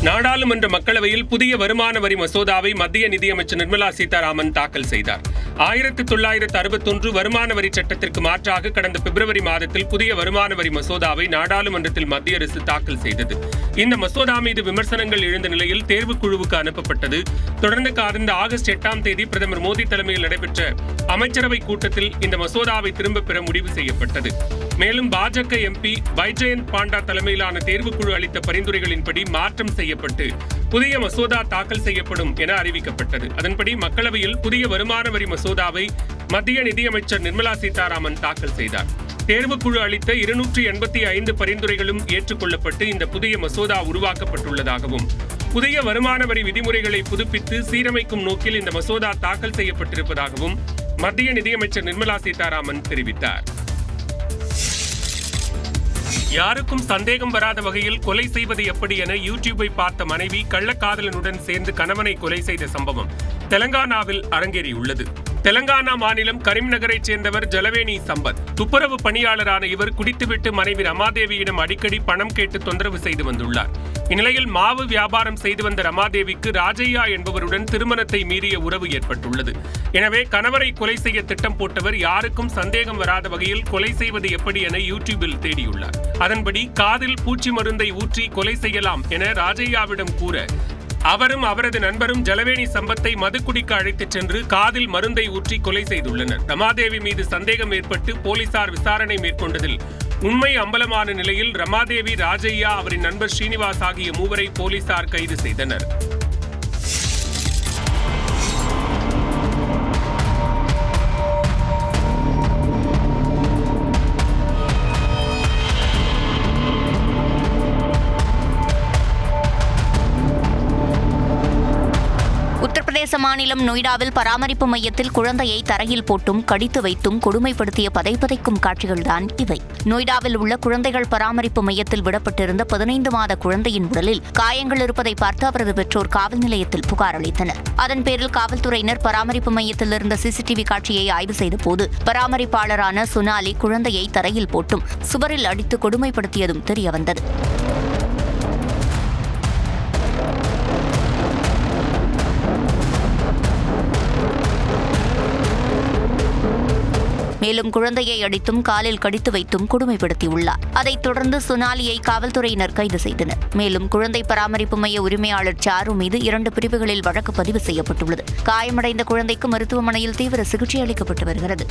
நாடாளுமன்ற மக்களவையில் புதிய வருமான வரி மசோதாவை மத்திய நிதியமைச்சர் நிர்மலா சீதாராமன் தாக்கல் செய்தார். 1961 வருமான வரி சட்டத்திற்கு மாற்றாக கடந்த பிப்ரவரி மாதத்தில் புதிய வருமான வரி மசோதாவை நாடாளுமன்றத்தில் மத்திய அரசு தாக்கல் செய்தது. இந்த மசோதா மீது விமர்சனங்கள் எழுந்த நிலையில் தேர்வுக்குழுவுக்கு அனுப்பப்பட்டது. தொடர்ந்து கடந்த ஆகஸ்ட் 8ஆம் தேதி பிரதமர் மோடி தலைமையில் நடைபெற்ற அமைச்சரவை கூட்டத்தில் இந்த மசோதாவை திரும்பப் பெற முடிவு செய்யப்பட்டது. மேலும் பாஜக MP பைஜெயந்த் பாண்டா தலைமையிலான தேர்வுக்குழு அளித்த பரிந்துரைகளின்படி மாற்றம் செய்யப்பட்டு புதிய மசோதா தாக்கல் செய்யப்படும் என அறிவிக்கப்பட்டது. அதன்படி மக்களவையில் புதிய வருமான வரி மசோதாவை மத்திய நிதியமைச்சர் நிர்மலா சீதாராமன் தாக்கல் செய்தார். தேர்வுக்குழு அளித்த 285 பரிந்துரைகளும் ஏற்றுக்கொள்ளப்பட்டு இந்த புதிய மசோதா உருவாக்கப்பட்டுள்ளதாகவும் புதிய வருமான வரி விதிமுறைகளை புதுப்பித்து சீரமைக்கும் நோக்கில் இந்த மசோதா தாக்கல் செய்யப்பட்டிருப்பதாகவும் மத்திய நிதியமைச்சர் நிர்மலா சீதாராமன் தெரிவித்தார். யாருக்கும் சந்தேகம் வராத வகையில் கொலை செய்வது எப்படி என யூடியூபை பார்த்த மனைவி கள்ளக்காதலனுடன் சேர்ந்து கணவனை கொலை செய்த சம்பவம் தெலங்கானாவில் அரங்கேறியுள்ளது. தெலங்கானா மாநிலம் கரீம்நகரைச் சேர்ந்தவர் ஜலவேணி சம்பத். துப்புரவு பணியாளரான இவர் குடித்துவிட்டு மனைவி ரமாதேவியிடம் அடிக்கடி பணம் கேட்டு தொந்தரவு செய்து வந்துள்ளார். இந்நிலையில் மாவு வியாபாரம் செய்து வந்த ரமாதேவிக்கு ராஜையா என்பவருடன் திருமணத்தை மீறிய உறவு ஏற்பட்டுள்ளது. எனவே கணவரை கொலை செய்ய திட்டம் போட்டவர் யாருக்கும் சந்தேகம் வராத வகையில் கொலை செய்வது எப்படி என யூடியூபில் தேடியுள்ளார். அதன்படி காதில் பூச்சி மருந்தை ஊற்றி கொலை செய்யலாம் என ராஜையாவிடம் கூற அவரும் அவரது நண்பரும் ஜலவேணி சம்பத்தை மதுக்குடிக்க அழைத்துச் சென்று காதில் மருந்தை ஊற்றி கொலை செய்துள்ளனர். ரமாதேவி மீது சந்தேகம் ஏற்பட்டு போலீசார் விசாரணை மேற்கொண்டதில் உண்மை அம்பலமான நிலையில் ரமாதேவி, ராஜையா, அவரின் நண்பர் ஸ்ரீனிவாஸ் ஆகிய மூவரை போலீசார் கைது செய்தனர். உத்தரப்பிரதேச மாநிலம் நொய்டாவில் பராமரிப்பு மையத்தில் குழந்தையை தரையில் போட்டும் கடித்து வைத்தும் கொடுமைப்படுத்திய பதைப்பதைக்கும் காட்சிகள்தான் இவை. நொய்டாவில் உள்ள குழந்தைகள் பராமரிப்பு மையத்தில் விடப்பட்டிருந்த 15 மாத குழந்தையின் உடலில் காயங்கள் இருப்பதை பார்த்து அவரது பெற்றோர் காவல் நிலையத்தில் புகார் அளித்தனர். அதன் பேரில் காவல்துறையினர் பராமரிப்பு மையத்தில் இருந்த CCTV காட்சியை ஆய்வு செய்த போது பராமரிப்பாளரான சுனாலி குழந்தையை தரையில் போட்டும் சுவரில் அடித்து கொடுமைப்படுத்தியதும் தெரியவந்தது. மேலும் குழந்தையை அடித்தும் காலில் கடித்து வைத்தும் கொடுமைப்படுத்தியுள்ளார். அதைத் தொடர்ந்து சுனாலியை காவல்துறையினர் கைது செய்தனர். மேலும் குழந்தை பராமரிப்பு மைய உரிமையாளர் சாரு மீது 2 பிரிவுகளில் வழக்கு பதிவு செய்யப்பட்டுள்ளது. காயமடைந்த குழந்தைக்கு மருத்துவமனையில் தீவிர சிகிச்சை அளிக்கப்பட்டு வருகிறது.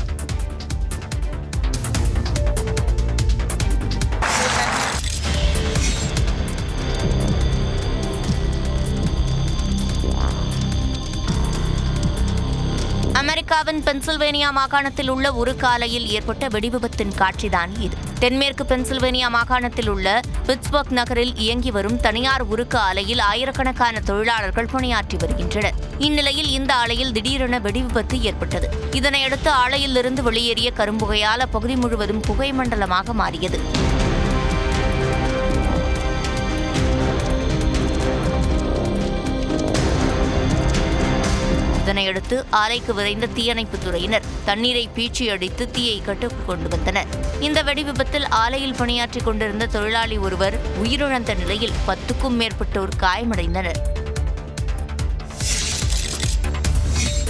அமெரிக்காவின் பென்சில்வேனியா மாகாணத்தில் உள்ள உருக்கு ஆலையில் ஏற்பட்ட வெடிவிபத்தின் காட்சிதான் இது. தென்மேற்கு பென்சில்வேனியா மாகாணத்தில் உள்ள பிட்ஸ்பர்க் நகரில் இயங்கி வரும் தனியார் உருக்கு ஆலையில் ஆயிரக்கணக்கான தொழிலாளர்கள் பணியாற்றி வருகின்றனர். இந்நிலையில் இந்த ஆலையில் திடீரென வெடிவிபத்து ஏற்பட்டது. இதனையடுத்து ஆலையிலிருந்து வெளியேறிய கரும்புகையால் அப்பகுதி முழுவதும் புகை மண்டலமாக மாறியது. இதனையடுத்து ஆலைக்கு விரைந்த தீயணைப்புத் துறையினர் தண்ணீரை பீச்சி அடித்து தீயை கட்டுக்குள் கொண்டு வந்தனர். இந்த வெடிவிபத்தில் ஆலையில் பணியாற்றிக் கொண்டிருந்த தொழிலாளி ஒருவர் உயிரிழந்த நிலையில் 10க்கும் மேற்பட்டோர் காயமடைந்தனர்.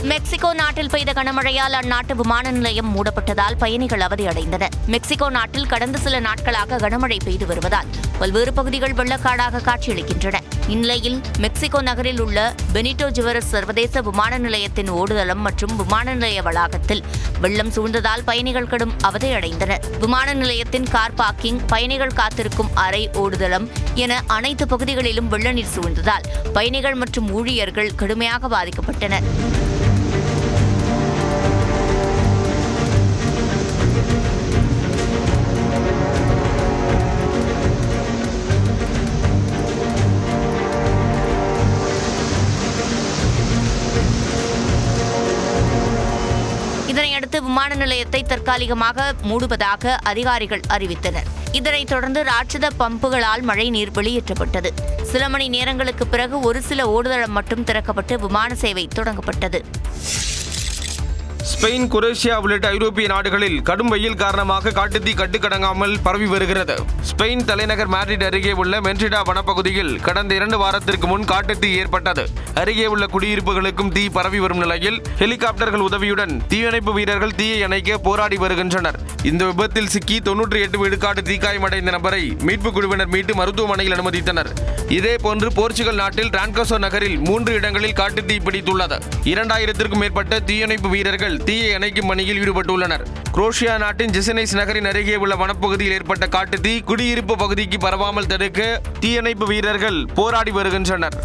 மெக்சிகோ நாட்டில் பெய்த கனமழையால் அந்நாட்டு விமான நிலையம் மூடப்பட்டதால் பயணிகள் அவதியடைந்தனர். மெக்சிகோ நாட்டில் கடந்த சில நாட்களாக கனமழை பெய்து வருவதால் பல்வேறு பகுதிகள் வெள்ளக்காடாக காட்சியளிக்கின்றன. இந்நிலையில் மெக்சிகோ நகரில் உள்ள பெனிட்டோ ஜுவரஸ் சர்வதேச விமான நிலையத்தின் ஓடுதளம் மற்றும் விமான நிலைய வளாகத்தில் வெள்ளம் சூழ்ந்ததால் பயணிகள் கடும் அவதியடைந்தனர். விமான நிலையத்தின் கார் பார்க்கிங், பயணிகள் காத்திருக்கும் அறை, ஓடுதளம் என அனைத்து பகுதிகளிலும் வெள்ள நீர் சூழ்ந்ததால் பயணிகள் மற்றும் ஊழியர்கள் கடுமையாக பாதிக்கப்பட்டனர். இதனையடுத்து விமான நிலையத்தை தற்காலிகமாக மூடுவதாக அதிகாரிகள் அறிவித்தனர். இதனைத் தொடர்ந்து ராட்சத பம்புகளால் மழை நீர் வெளியேற்றப்பட்டது. சில மணி நேரங்களுக்கு பிறகு ஒரு சில ஓடுதளம் மட்டும் திறக்கப்பட்டு விமான சேவை தொடங்கப்பட்டது. ஸ்பெயின், குரேஷியா உள்ளிட்ட ஐரோப்பிய நாடுகளில் கடும் வெயில் காரணமாக காட்டுத்தீ கட்டுக்கடங்காமல் பரவி வருகிறது. ஸ்பெயின் தலைநகர் மேட்ரிட் அருகே உள்ள மென்ரிடா வனப்பகுதியில் கடந்த 2 வாரத்திற்கு முன் காட்டுத்தீ ஏற்பட்டது. அருகே உள்ள குடியிருப்புகளுக்கும் தீ பரவி வரும் நிலையில் ஹெலிகாப்டர்கள் உதவியுடன் தீயணைப்பு வீரர்கள் தீயை அணைக்க போராடி வருகின்றனர். இந்த விபத்தில் சிக்கி 98 விழுக்காடு தீக்காயமடைந்த நபரை மீட்பு குழுவினர் மீட்டு மருத்துவமனையில் அனுமதித்தனர். இதேபோன்று போர்ச்சுகல் நாட்டில் ரான்கோசோ நகரில் 3 இடங்களில் காட்டுத்தீ பிடித்துள்ளது. 2000க்கும் மேற்பட்ட தீயணைப்பு வீரர்கள் தீயை அணைக்கும் பணியில் ஈடுபட்டுள்ளனர். குரோஷியா நாட்டின் ஜெசனைஸ் நகரின் அருகே உள்ள வனப்பகுதியில் ஏற்பட்ட காட்டுத்தீ குடியிருப்பு பகுதிக்கு பரவாமல் தடுக்க தீயணைப்பு வீரர்கள் போராடி வருகின்றனர்.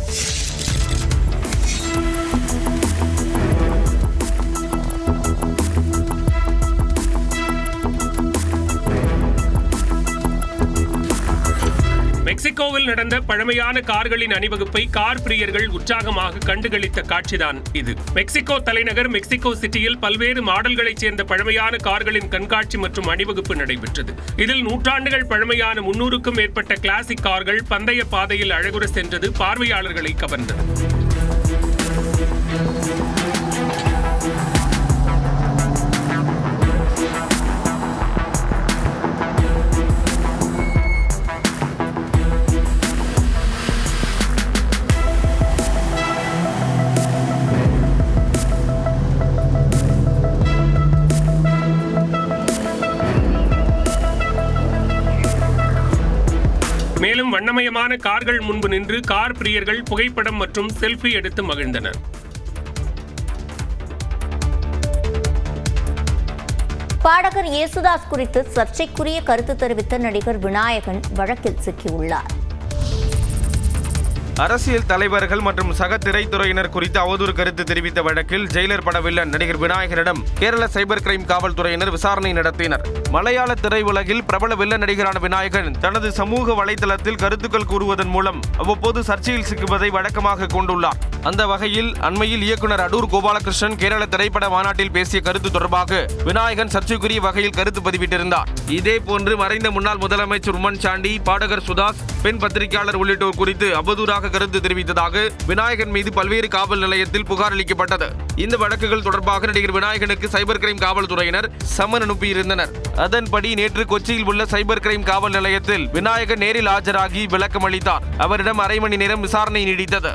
மெக்சிகோவில் நடந்த பழமையான கார்களின் அணிவகுப்பை கார் பிரியர்கள் உற்சாகமாக கண்டுகளித்த காட்சிதான் இது. மெக்சிகோ தலைநகர் மெக்சிகோ சிட்டியில் பல்வேறு மாடல்களைச் சேர்ந்த பழமையான கார்களின் கண்காட்சி மற்றும் அணிவகுப்பு நடைபெற்றது. இதில் நூற்றாண்டுகள் பழமையான 300க்கும் மேற்பட்ட கிளாசிக் கார்கள் பந்தய பாதையில் அழகுற சென்றது பார்வையாளர்களை கவர்ந்தது. மேலும் வண்ணமயமான கார்கள் முன்பு நின்று கார் பிரியர்கள் புகைப்படம் மற்றும் செல்ஃபி எடுத்து மகிழ்ந்தனர். பாடகர் யேசுதாஸ் குறித்து சர்ச்சைக்குரிய கருத்து தெரிவித்த நடிகர் விநாயகன் வழக்கில் சிக்கியுள்ளார். அரசியல் தலைவர்கள் மற்றும் சக திரைத்துறையினர் குறித்து அவதூறு கருத்து தெரிவித்த வழக்கில் ஜெயிலர் பட வில்லன் நடிகர் விநாயகனிடம் கேரள சைபர் கிரைம் காவல்துறையினர் விசாரணை நடத்தினர். மலையாள திரையுலகில் பிரபல வில்லன் நடிகரான விநாயகன் தனது சமூக வலைதளத்தில் கருத்துக்கள் கூறுவதன் மூலம் அவ்வப்போது சர்ச்சையில் சிக்குவதை வழக்கமாக கொண்டுள்ளார். அந்த வகையில் அண்மையில் இயக்குனர் அடூர் கோபாலகிருஷ்ணன் கேரள திரைப்பட மாநாட்டில் பேசிய கருத்து தொடர்பாக விநாயகன் சர்ச்சைக்குரிய வகையில் கருத்து பதிவிட்டிருந்தார். இதேபோன்று மறைந்த முன்னாள் முதலமைச்சர் உம்மன் சாண்டி, பாடகர் சுதாஸ், பெண் பத்திரிகையாளர் உள்ளிட்டோர் குறித்து அவதூறாக கருத்து தெரிவித்ததாக விநாயகன் மீது பல்வேறு காவல் நிலையத்தில் புகார் அளிக்கப்பட்டது. இந்த வழக்குகள் தொடர்பாக நடிகர் விநாயகனுக்கு சைபர் கிரைம் காவல்துறையினர் சம்மன் அனுப்பியிருந்தனர். அதன்படி நேற்று கொச்சியில் உள்ள சைபர் கிரைம் காவல் நிலையத்தில் விநாயகன் நேரில் ஆஜராகி விளக்கம் அளித்தார். அவரிடம் 1/2 மணி நேரம் விசாரணை நீடித்தது.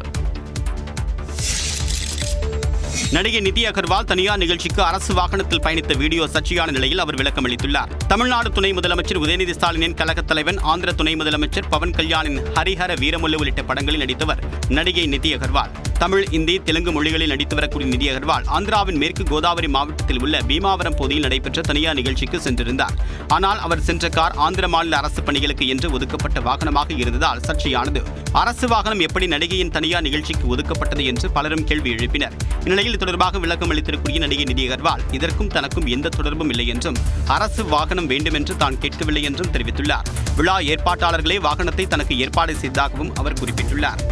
நடிகை நிதி அகர்வால் தனியார் நிகழ்ச்சிக்கு அரசு வாகனத்தில் பயணித்த வீடியோ சர்ச்சையான நிலையில் அவர் விளக்கம் அளித்துள்ளார். தமிழ்நாடு துணை முதலமைச்சர் உதயநிதி ஸ்டாலினின் கழகத் தலைவன், ஆந்திர துணை முதலமைச்சர் பவன் கல்யாணின் ஹரிஹர வீரமுல்லு உள்ளிட்ட படங்களில் நடித்தவர் நடிகை நிதி அகர்வால். தமிழ், இந்தி, தெலுங்கு மொழிகளில் நடித்து வரக்கூடிய நிதி அகர்வால் ஆந்திராவின் மேற்கு கோதாவரி மாவட்டத்தில் உள்ள பீமாவரம் பகுதியில் நடைபெற்ற தனியார் நிகழ்ச்சிக்கு சென்றிருந்தார். ஆனால் அவர் சென்ற கார் ஆந்திர மாநில அரசு பணிகளுக்கு என்று ஒதுக்கப்பட்ட வாகனமாக இருந்ததால் சர்ச்சையானது. அரசு வாகனம் எப்படி நடிகையின் தனியார் நிகழ்ச்சிக்கு ஒதுக்கப்பட்டது என்று பலரும் கேள்வி எழுப்பினர். இந்நிலையில் தொடர்பாக விளக்கம் அளித்திருக்கூடிய நடிகை நிதி அகர்வால் இதற்கும் தனக்கும் எந்த தொடர்பும் இல்லை என்றும் அரசு வாகனம் வேண்டும் என்று தான் கேட்கவில்லை என்றும் தெரிவித்துள்ளார். விழா ஏற்பாட்டாளர்களே வாகனத்தை தனக்கு ஏற்பாடு செய்ததாகவும் அவர் குறிப்பிட்டுள்ளார்.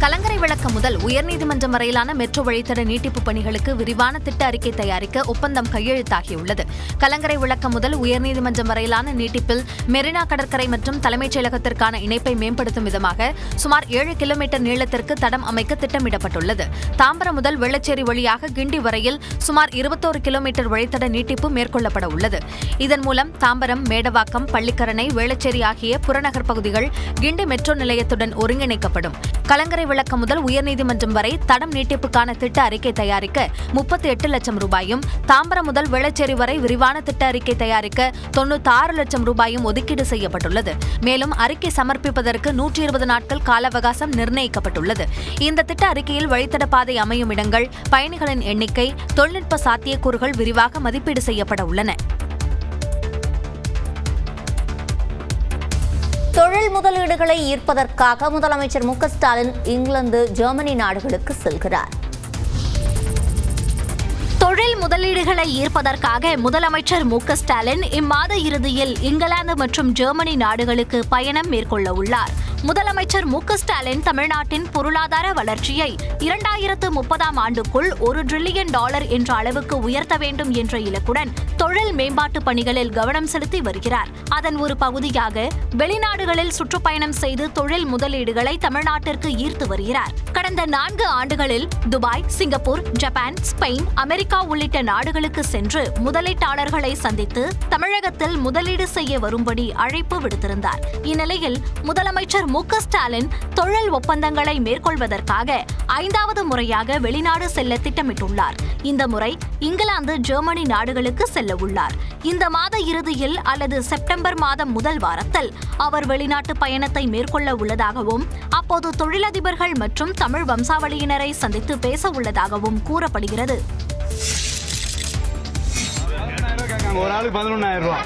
கலங்கரை விளக்கம் முதல் உயர்நீதிமன்றம் வரையிலான மெட்ரோ வழித்தட நீட்டிப்பு பணிகளுக்கு விரிவான திட்ட அறிக்கை தயாரிக்க ஒப்பந்தம் கையெழுத்தாகியுள்ளது. கலங்கரை விளக்கம் முதல் உயர்நீதிமன்றம் வரையிலான நீட்டிப்பில் மெரினா கடற்கரை மற்றும் தலைமைச் செயலகத்திற்கான இணைப்பை மேம்படுத்தும் விதமாக சுமார் 7 கிலோமீட்டர் நீளத்திற்கு தடம் அமைக்க திட்டமிடப்பட்டுள்ளது. தாம்பரம் முதல் வெள்ளச்சேரி வழியாக கிண்டி வரையில் சுமார் 21 கிலோமீட்டர் வழித்தட நீட்டிப்பு மேற்கொள்ளப்பட உள்ளது. இதன் மூலம் தாம்பரம், மேடவாக்கம், பள்ளிக்கரணை, வேளச்சேரி ஆகிய புறநகர் பகுதிகள் கிண்டி மெட்ரோ நிலையத்துடன் ஒருங்கிணைக்கப்படும். கலங்கரை விளக்கம் முதல் உயர்நீதிமன்றம் வரை தடம் நீட்டிப்புக்கான திட்ட அறிக்கை தயாரிக்க 38 லட்சம் ரூபாயும், தாம்பரம் முதல் வேளச்சேரி வரை விரிவான திட்ட அறிக்கை தயாரிக்க 96 லட்சம் ரூபாயும் ஒதுக்கீடு செய்யப்பட்டுள்ளது. மேலும் அறிக்கை சமர்ப்பிப்பதற்கு 120 நாட்கள் கால அவகாசம் நிர்ணயிக்கப்பட்டுள்ளது. இந்த திட்ட அறிக்கையில் வழித்தட பாதை அமையும் இடங்கள், பயணிகளின் எண்ணிக்கை, தொழில்நுட்ப சாத்தியக்கூறுகள் விரிவாக மதிப்பீடு செய்யப்பட உள்ளன. தொழில் முதலீடுகளை ஈர்ப்பதற்காக முதலமைச்சர் மு க ஸ்டாலின் இங்கிலாந்து, ஜெர்மனி நாடுகளுக்கு செல்கிறார். தொழில் முதலீடுகளை ஈர்ப்பதற்காக முதலமைச்சர் மு க ஸ்டாலின் இம்மாத இறுதியில் இங்கிலாந்து மற்றும் ஜெர்மனி நாடுகளுக்கு பயணம் மேற்கொள்ள உள்ளார். முதலமைச்சர் மு க ஸ்டாலின் தமிழ்நாட்டின் பொருளாதார வளர்ச்சியை 2030ஆம் ஆண்டுக்குள் $1 டிரில்லியன் என்ற அளவுக்கு உயர்த்த வேண்டும் என்ற இலக்குடன் தொழில் மேம்பாட்டு பணிகளில் கவனம் செலுத்தி வருகிறார். அதன் ஒரு பகுதியாக வெளிநாடுகளில் சுற்றுப்பயணம் செய்து தொழில் முதலீடுகளை தமிழ்நாட்டிற்கு ஈர்த்து வருகிறார். கடந்த 4 ஆண்டுகளில் Dubai, Singapore, Japan, Spain, America உள்ளிட்ட நாடுகளுக்கு சென்று முதலீட்டாளர்களை சந்தித்து தமிழகத்தில் முதலீடு செய்ய வரும்படி அழைப்பு விடுத்திருந்தார். இந்நிலையில் முதலமைச்சர் மு க ஸ்டாலின் தொழில் ஒப்பந்தங்களை மேற்கொள்வதற்காக 5வது முறையாக வெளிநாடு செல்ல திட்டமிட்டுள்ளார். இந்த முறை இங்கிலாந்து, ஜெர்மனி நாடுகளுக்கு செல்ல உள்ளார். இந்த மாத இறுதியில் அல்லது செப்டம்பர் மாதம் முதல் வாரத்தில் அவர் வெளிநாட்டு பயணத்தை மேற்கொள்ள உள்ளதாகவும், அப்போது தொழிலதிபர்கள் மற்றும் தமிழ் வம்சாவளியினரை சந்தித்து பேச உள்ளதாகவும் கூறப்படுகிறது. ஒரு ஆளுக்கு 11,000 ரூபாய்.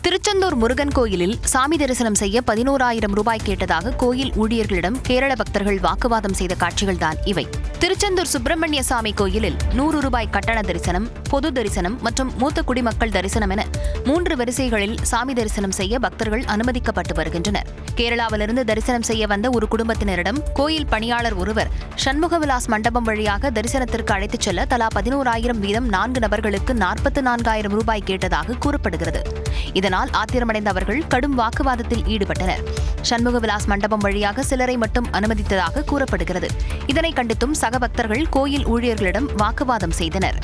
திருச்செந்தூர் முருகன் கோயிலில் சாமி தரிசனம் செய்ய 11,000 ரூபாய் கேட்டதாக கோயில் ஊழியர்களிடம் கேரள பக்தர்கள் வாக்குவாதம் செய்த காட்சிகள்தான் இவை. திருச்செந்தூர் சுப்பிரமணிய சாமி கோயிலில் 100 ரூபாய் கட்டண தரிசனம், பொது தரிசனம் மற்றும் மூத்த குடிமக்கள் தரிசனம் என 3 வரிசைகளில் சாமி தரிசனம் செய்ய பக்தர்கள் அனுமதிக்கப்பட்டு வருகின்றனர். கேரளாவிலிருந்து தரிசனம் செய்ய வந்த ஒரு குடும்பத்தினரிடம் கோயில் பணியாளர் ஒருவர் சண்முகவிலாஸ் மண்டபம் வழியாக தரிசனத்திற்கு அழைத்துச் செல்ல தலா 11,000 வீதம் 4 நபர்களுக்கு 44,000 ரூபாய் கேட்டதாக கூறப்படுகிறது. இதனால் ஆத்திரமடைந்த அவர்கள் கடும் வாக்குவாதத்தில் ஈடுபட்டனர். சண்முகவிலாஸ் மண்டபம் வழியாக சிலரை மட்டும் அனுமதித்ததாக கூறப்படுகிறது. இதனை கண்டித்தும் சக பக்தர்கள் கோயில் ஊழியர்களிடம் வாக்குவாதம் செய்தனர்.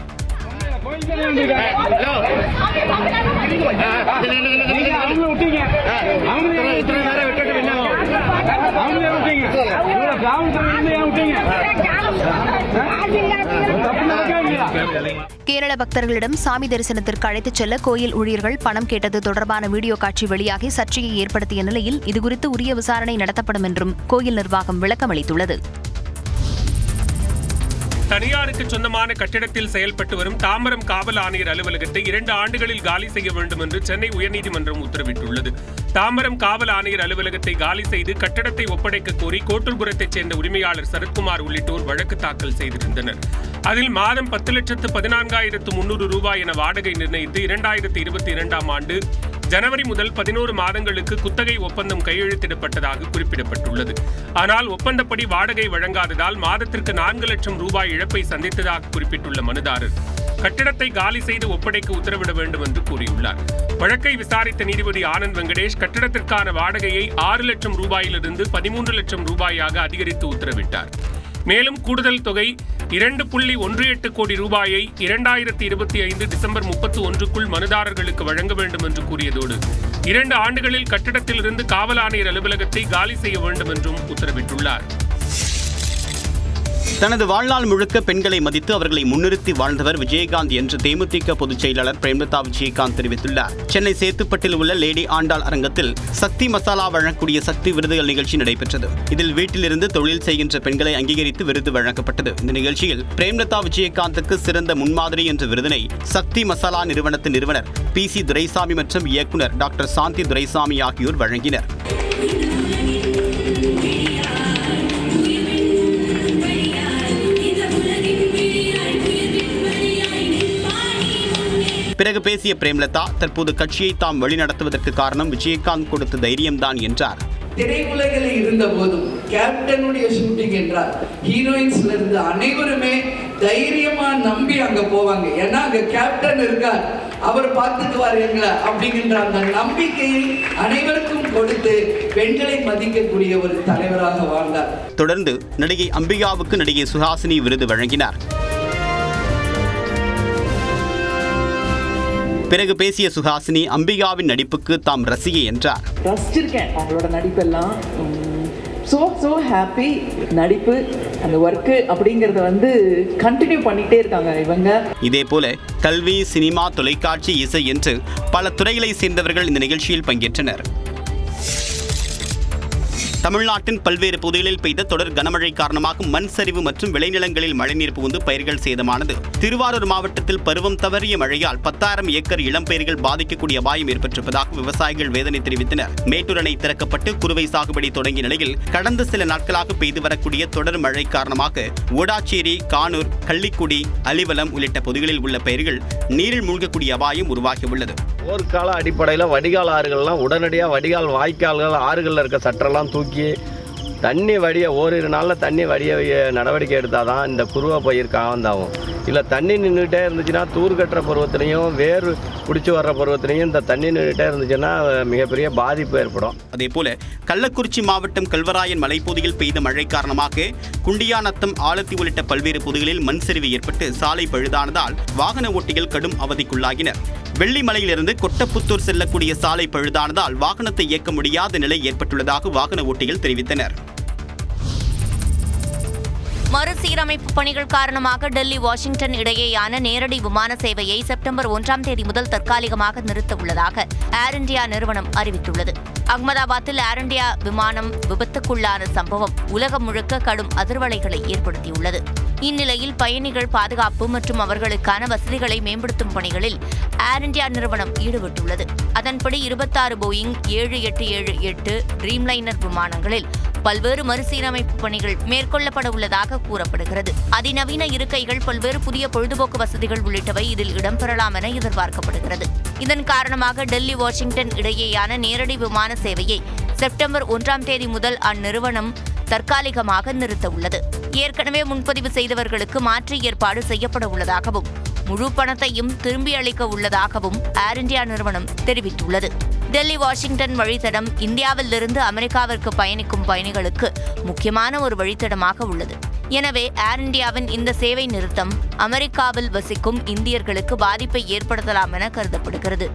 கேரள பக்தர்களிடம் சாமி தரிசனத்திற்கு அழைத்துச் செல்ல கோயில் ஊழியர்கள் பணம் கேட்டது தொடர்பான வீடியோ காட்சி வெளியாகி சர்ச்சையை ஏற்படுத்திய நிலையில் இதுகுறித்து உரிய விசாரணை நடத்தப்படும் என்றும் கோயில் நிர்வாகம் விளக்கமளித்துள்ளது. தனியாருக்கு சொந்தமான கட்டிடத்தில் செயல்பட்டு வரும் தாம்பரம் காவல் ஆணையர் அலுவலகத்தை 2 ஆண்டுகளில் காலி செய்ய வேண்டும் என்று சென்னை உயர்நீதிமன்றம் உத்தரவிட்டுள்ளது. தாம்பரம் காவல் ஆணையர் அலுவலகத்தை காலி செய்து கட்டடத்தை ஒப்படைக்க கோரி கோட்டூர்புரத்தைச் சேர்ந்த உரிமையாளர் சரத்குமார் உள்ளிட்டோர் வழக்கு தாக்கல் செய்திருந்தனர். அதில் மாதம் 10,14,300 ரூபாய் என வாடகை நிர்ணயித்து 2022ஆம் ஆண்டு ஜனவரி முதல் 11 மாதங்களுக்கு குத்தகை ஒப்பந்தம் கையெழுத்திடப்பட்டதாக குறிப்பிடப்பட்டுள்ளது. ஆனால் ஒப்பந்தப்படி வாடகை வழங்காததால் மாதத்திற்கு 4 லட்சம் ரூபாய் இழப்பை சந்தித்ததாக குறிப்பிட்டுள்ள மனுதாரர் கட்டிடத்தை காலி செய்து ஒப்படைக்க உத்தரவிட வேண்டும் என்று கூறியுள்ளார். வழக்கை விசாரித்த நீதிபதி ஆனந்த் வெங்கடேஷ் கட்டிடத்திற்கான வாடகையை 6 லட்சம் ரூபாயிலிருந்து 13 லட்சம் ரூபாயாக அதிகரித்து உத்தரவிட்டார். மேலும் கூடுதல் தொகை 2.18 கோடி ரூபாயை 2025 டிசம்பர் 31க்குள் மனுதாரர்களுக்கு வழங்க வேண்டும் என்று கூறியதோடு 2 ஆண்டுகளில் கட்டிடத்திலிருந்து காவல் ஆணையர் அலுவலகத்தை காலி செய்ய வேண்டும் என்றும் உத்தரவிட்டுள்ளார். தனது வாழ்நாள் முழுக்க பெண்களை மதித்து அவர்களை முன்னிறுத்தி வாழ்ந்தவர் விஜயகாந்த் என்று தேமுதிக பொதுச் செயலாளர் பிரேமலதா விஜயகாந்த் தெரிவித்துள்ளார். சென்னை சேத்துப்பட்டில் உள்ள லேடி ஆண்டாள் அரங்கத்தில் சக்தி மசாலா வழங்கக்கூடிய சக்தி விருதுகள் நிகழ்ச்சி நடைபெற்றது. இதில் வீட்டிலிருந்து தொழில் செய்கின்ற பெண்களை அங்கீகரித்து விருது வழங்கப்பட்டது. இந்த நிகழ்ச்சியில் பிரேமலதா விஜயகாந்துக்கு சிறந்த முன்மாதிரி என்ற விருதினை சக்தி மசாலா நிறுவனத்தின் நிறுவனர் PC துரைசாமி மற்றும் இயக்குனர் டாக்டர் சாந்தி துரைசாமி ஆகியோர் வழங்கினர். பிறகு பேசிய பிரேமலதா தற்போது கட்சியை தாம் வழிநடத்துவதற்கு காரணம் விஜயகாந்த் கொடுத்த தைரியம்தான் என்றார். திரையுலகில் இருந்த போதும் கேப்டனுடைய ஷூட்டிங் என்றால் ஹீரோயின்ஸ்ல இருந்து அனைவருமே தைரியமா நம்பி அங்க போவாங்க. ஏன்னா அங்க கேப்டன் இருக்கார், அவர் பார்த்துக்குவார் எங்களை அப்படிங்கிற அந்த நம்பிக்கையை அனைவருக்கும் கொடுத்து பெண்களை மதிக்கக்கூடிய ஒரு தலைவராக வாழ்ந்தார். தொடர்ந்து நடிகை அம்பிகாவுக்கு நடிகை சுஹாசினி விருது வழங்கினார். பிறகு பேசிய சுஹாசினி அம்பிகாவின் நடிப்புக்கு தாம் ரசிகை என்றார். ரசிச்சிருக்கேன் அவங்களோட நடிப்பெல்லாம். So happy. நடிப்பு அந்த ஒர்க்கு அப்படிங்கறத கண்டினியூ பண்ணிட்டே இருக்காங்க இவங்க. இதே போல கல்வி, சினிமா, தொலைக்காட்சி, இசை என்று பல துறைகளை சேர்ந்தவர்கள் இந்த நிகழ்ச்சியில் பங்கேற்றனர். தமிழ்நாட்டின் பல்வேறு பகுதிகளில் பெய்த தொடர் கனமழை காரணமாக மண் சரிவு மற்றும் விளைநிலங்களில் மழைநீர் புகுந்து பயிர்கள் சேதமானது. திருவாரூர் மாவட்டத்தில் பருவம் தவறிய மழையால் 10,000 ஏக்கர் இளம்பயிர்கள் பாதிக்கக்கூடிய அபாயம் ஏற்பட்டிருப்பதாக விவசாயிகள் வேதனை தெரிவித்தனர். மேட்டூர் அணை திறக்கப்பட்டு குறுவை சாகுபடி தொடங்கிய நிலையில் கடந்த சில நாட்களாக பெய்து வரக்கூடிய தொடர் மழை காரணமாக ஓடாச்சேரி, கானூர், கள்ளிக்குடி, அலிவலம் உள்ளிட்ட பகுதிகளில் உள்ள பயிர்கள் நீரில் மூழ்கக்கூடிய அபாயம் உருவாகியுள்ளது. போர்க்கால அடிப்படையில் வடிகால் ஆறுகள்லாம் உடனடியாக வடிகால் வாய்க்கால்கள் ஆறுகளில் இருக்க சட்டெல்லாம் தூக்கி தண்ணி வடிய ஓரிரு நாளில் தண்ணி வடிய நடவடிக்கை எடுத்தால் தான் இந்த குருவை பயிர் காவந்தாகும். இல்லை தண்ணி நின்றுட்டே இருந்துச்சுன்னா தூர் கட்டுற பருவத்திலையும் வேர் பிடிச்சி வர்ற பருவத்திலையும் இந்த தண்ணி நின்றுட்டே இருந்துச்சுன்னா மிகப்பெரிய பாதிப்பு ஏற்படும். அதே போல கள்ளக்குறிச்சி மாவட்டம் கல்வராயன் மலைப்பகுதியில் பெய்த மழை காரணமாக குண்டியானத்தம், ஆலத்தி உள்ளிட்ட பல்வேறு பகுதிகளில் மண் சரிவு ஏற்பட்டு சாலை பழுதானதால் வாகன ஓட்டிகள் கடும் அவதிக்குள்ளாகினர். வெள்ளிமலையிலிருந்து கொட்டப்புத்தூர் செல்லக்கூடிய சாலை பழுதானதால் வாகனத்தை இயக்க முடியாத நிலை ஏற்பட்டுள்ளதாக வாகன ஓட்டிகள் தெரிவித்தனர். மறுசீரமைப்பு பணிகள் காரணமாக டெல்லி, வாஷிங்டன் இடையேயான நேரடி விமான சேவையை செப்டம்பர் 1ஆம் தேதி முதல் தற்காலிகமாக நிறுத்த உள்ளதாக ஏர் இந்தியா நிறுவனம் அறிவித்துள்ளது. அகமதாபாத்தில் ஏர் இந்தியா விமானம் விபத்துக்குள்ளான சம்பவம் உலகம் முழுக்க கடும் அதிர்வலைகளை ஏற்படுத்தியுள்ளது. இந்நிலையில் பயணிகள் பாதுகாப்பு மற்றும் அவர்களுக்கான வசதிகளை மேம்படுத்தும் பணிகளில் ஏர் இந்தியா நிறுவனம் ஈடுபட்டுள்ளது. அதன்படி 26 போயிங் 7878 ட்ரீம்லைனர் விமானங்களில் பல்வேறு மறுசீரமைப்பு பணிகள் மேற்கொள்ளப்பட உள்ளதாக கூறப்படுகிறது. அதிநவீன இருக்கைகள், பல்வேறு புதிய பொழுதுபோக்கு வசதிகள் உள்ளிட்டவை இதில் இடம்பெறலாம் என எதிர்பார்க்கப்படுகிறது. இதன் காரணமாக டெல்லி, வாஷிங்டன் இடையேயான நேரடி விமான சேவையை செப்டம்பர் 1ஆம் தேதி முதல் அந்நிறுவனம் தற்காலிகமாக நிறுத்த உள்ளது. ஏற்கனவே முன்பதிவு செய்தவர்களுக்கு மாற்று ஏற்பாடு செய்யப்பட உள்ளதாகவும் முழு பணத்தையும் திரும்பி அளிக்க உள்ளதாகவும் ஏர் இந்தியா நிறுவனம் தெரிவித்துள்ளது. டெல்லி, வாஷிங்டன் வழித்தடம் இந்தியாவிலிருந்து அமெரிக்காவிற்கு பயணிக்கும் பயணிகளுக்கு முக்கியமான ஒரு வழித்தடமாக உள்ளது. எனவே ஏர் இந்தியாவின் இந்த சேவை நிறுத்தம் அமெரிக்காவில் வசிக்கும் இந்தியர்களுக்கு பாதிப்பை ஏற்படுத்தலாம் என கருதப்படுகிறது.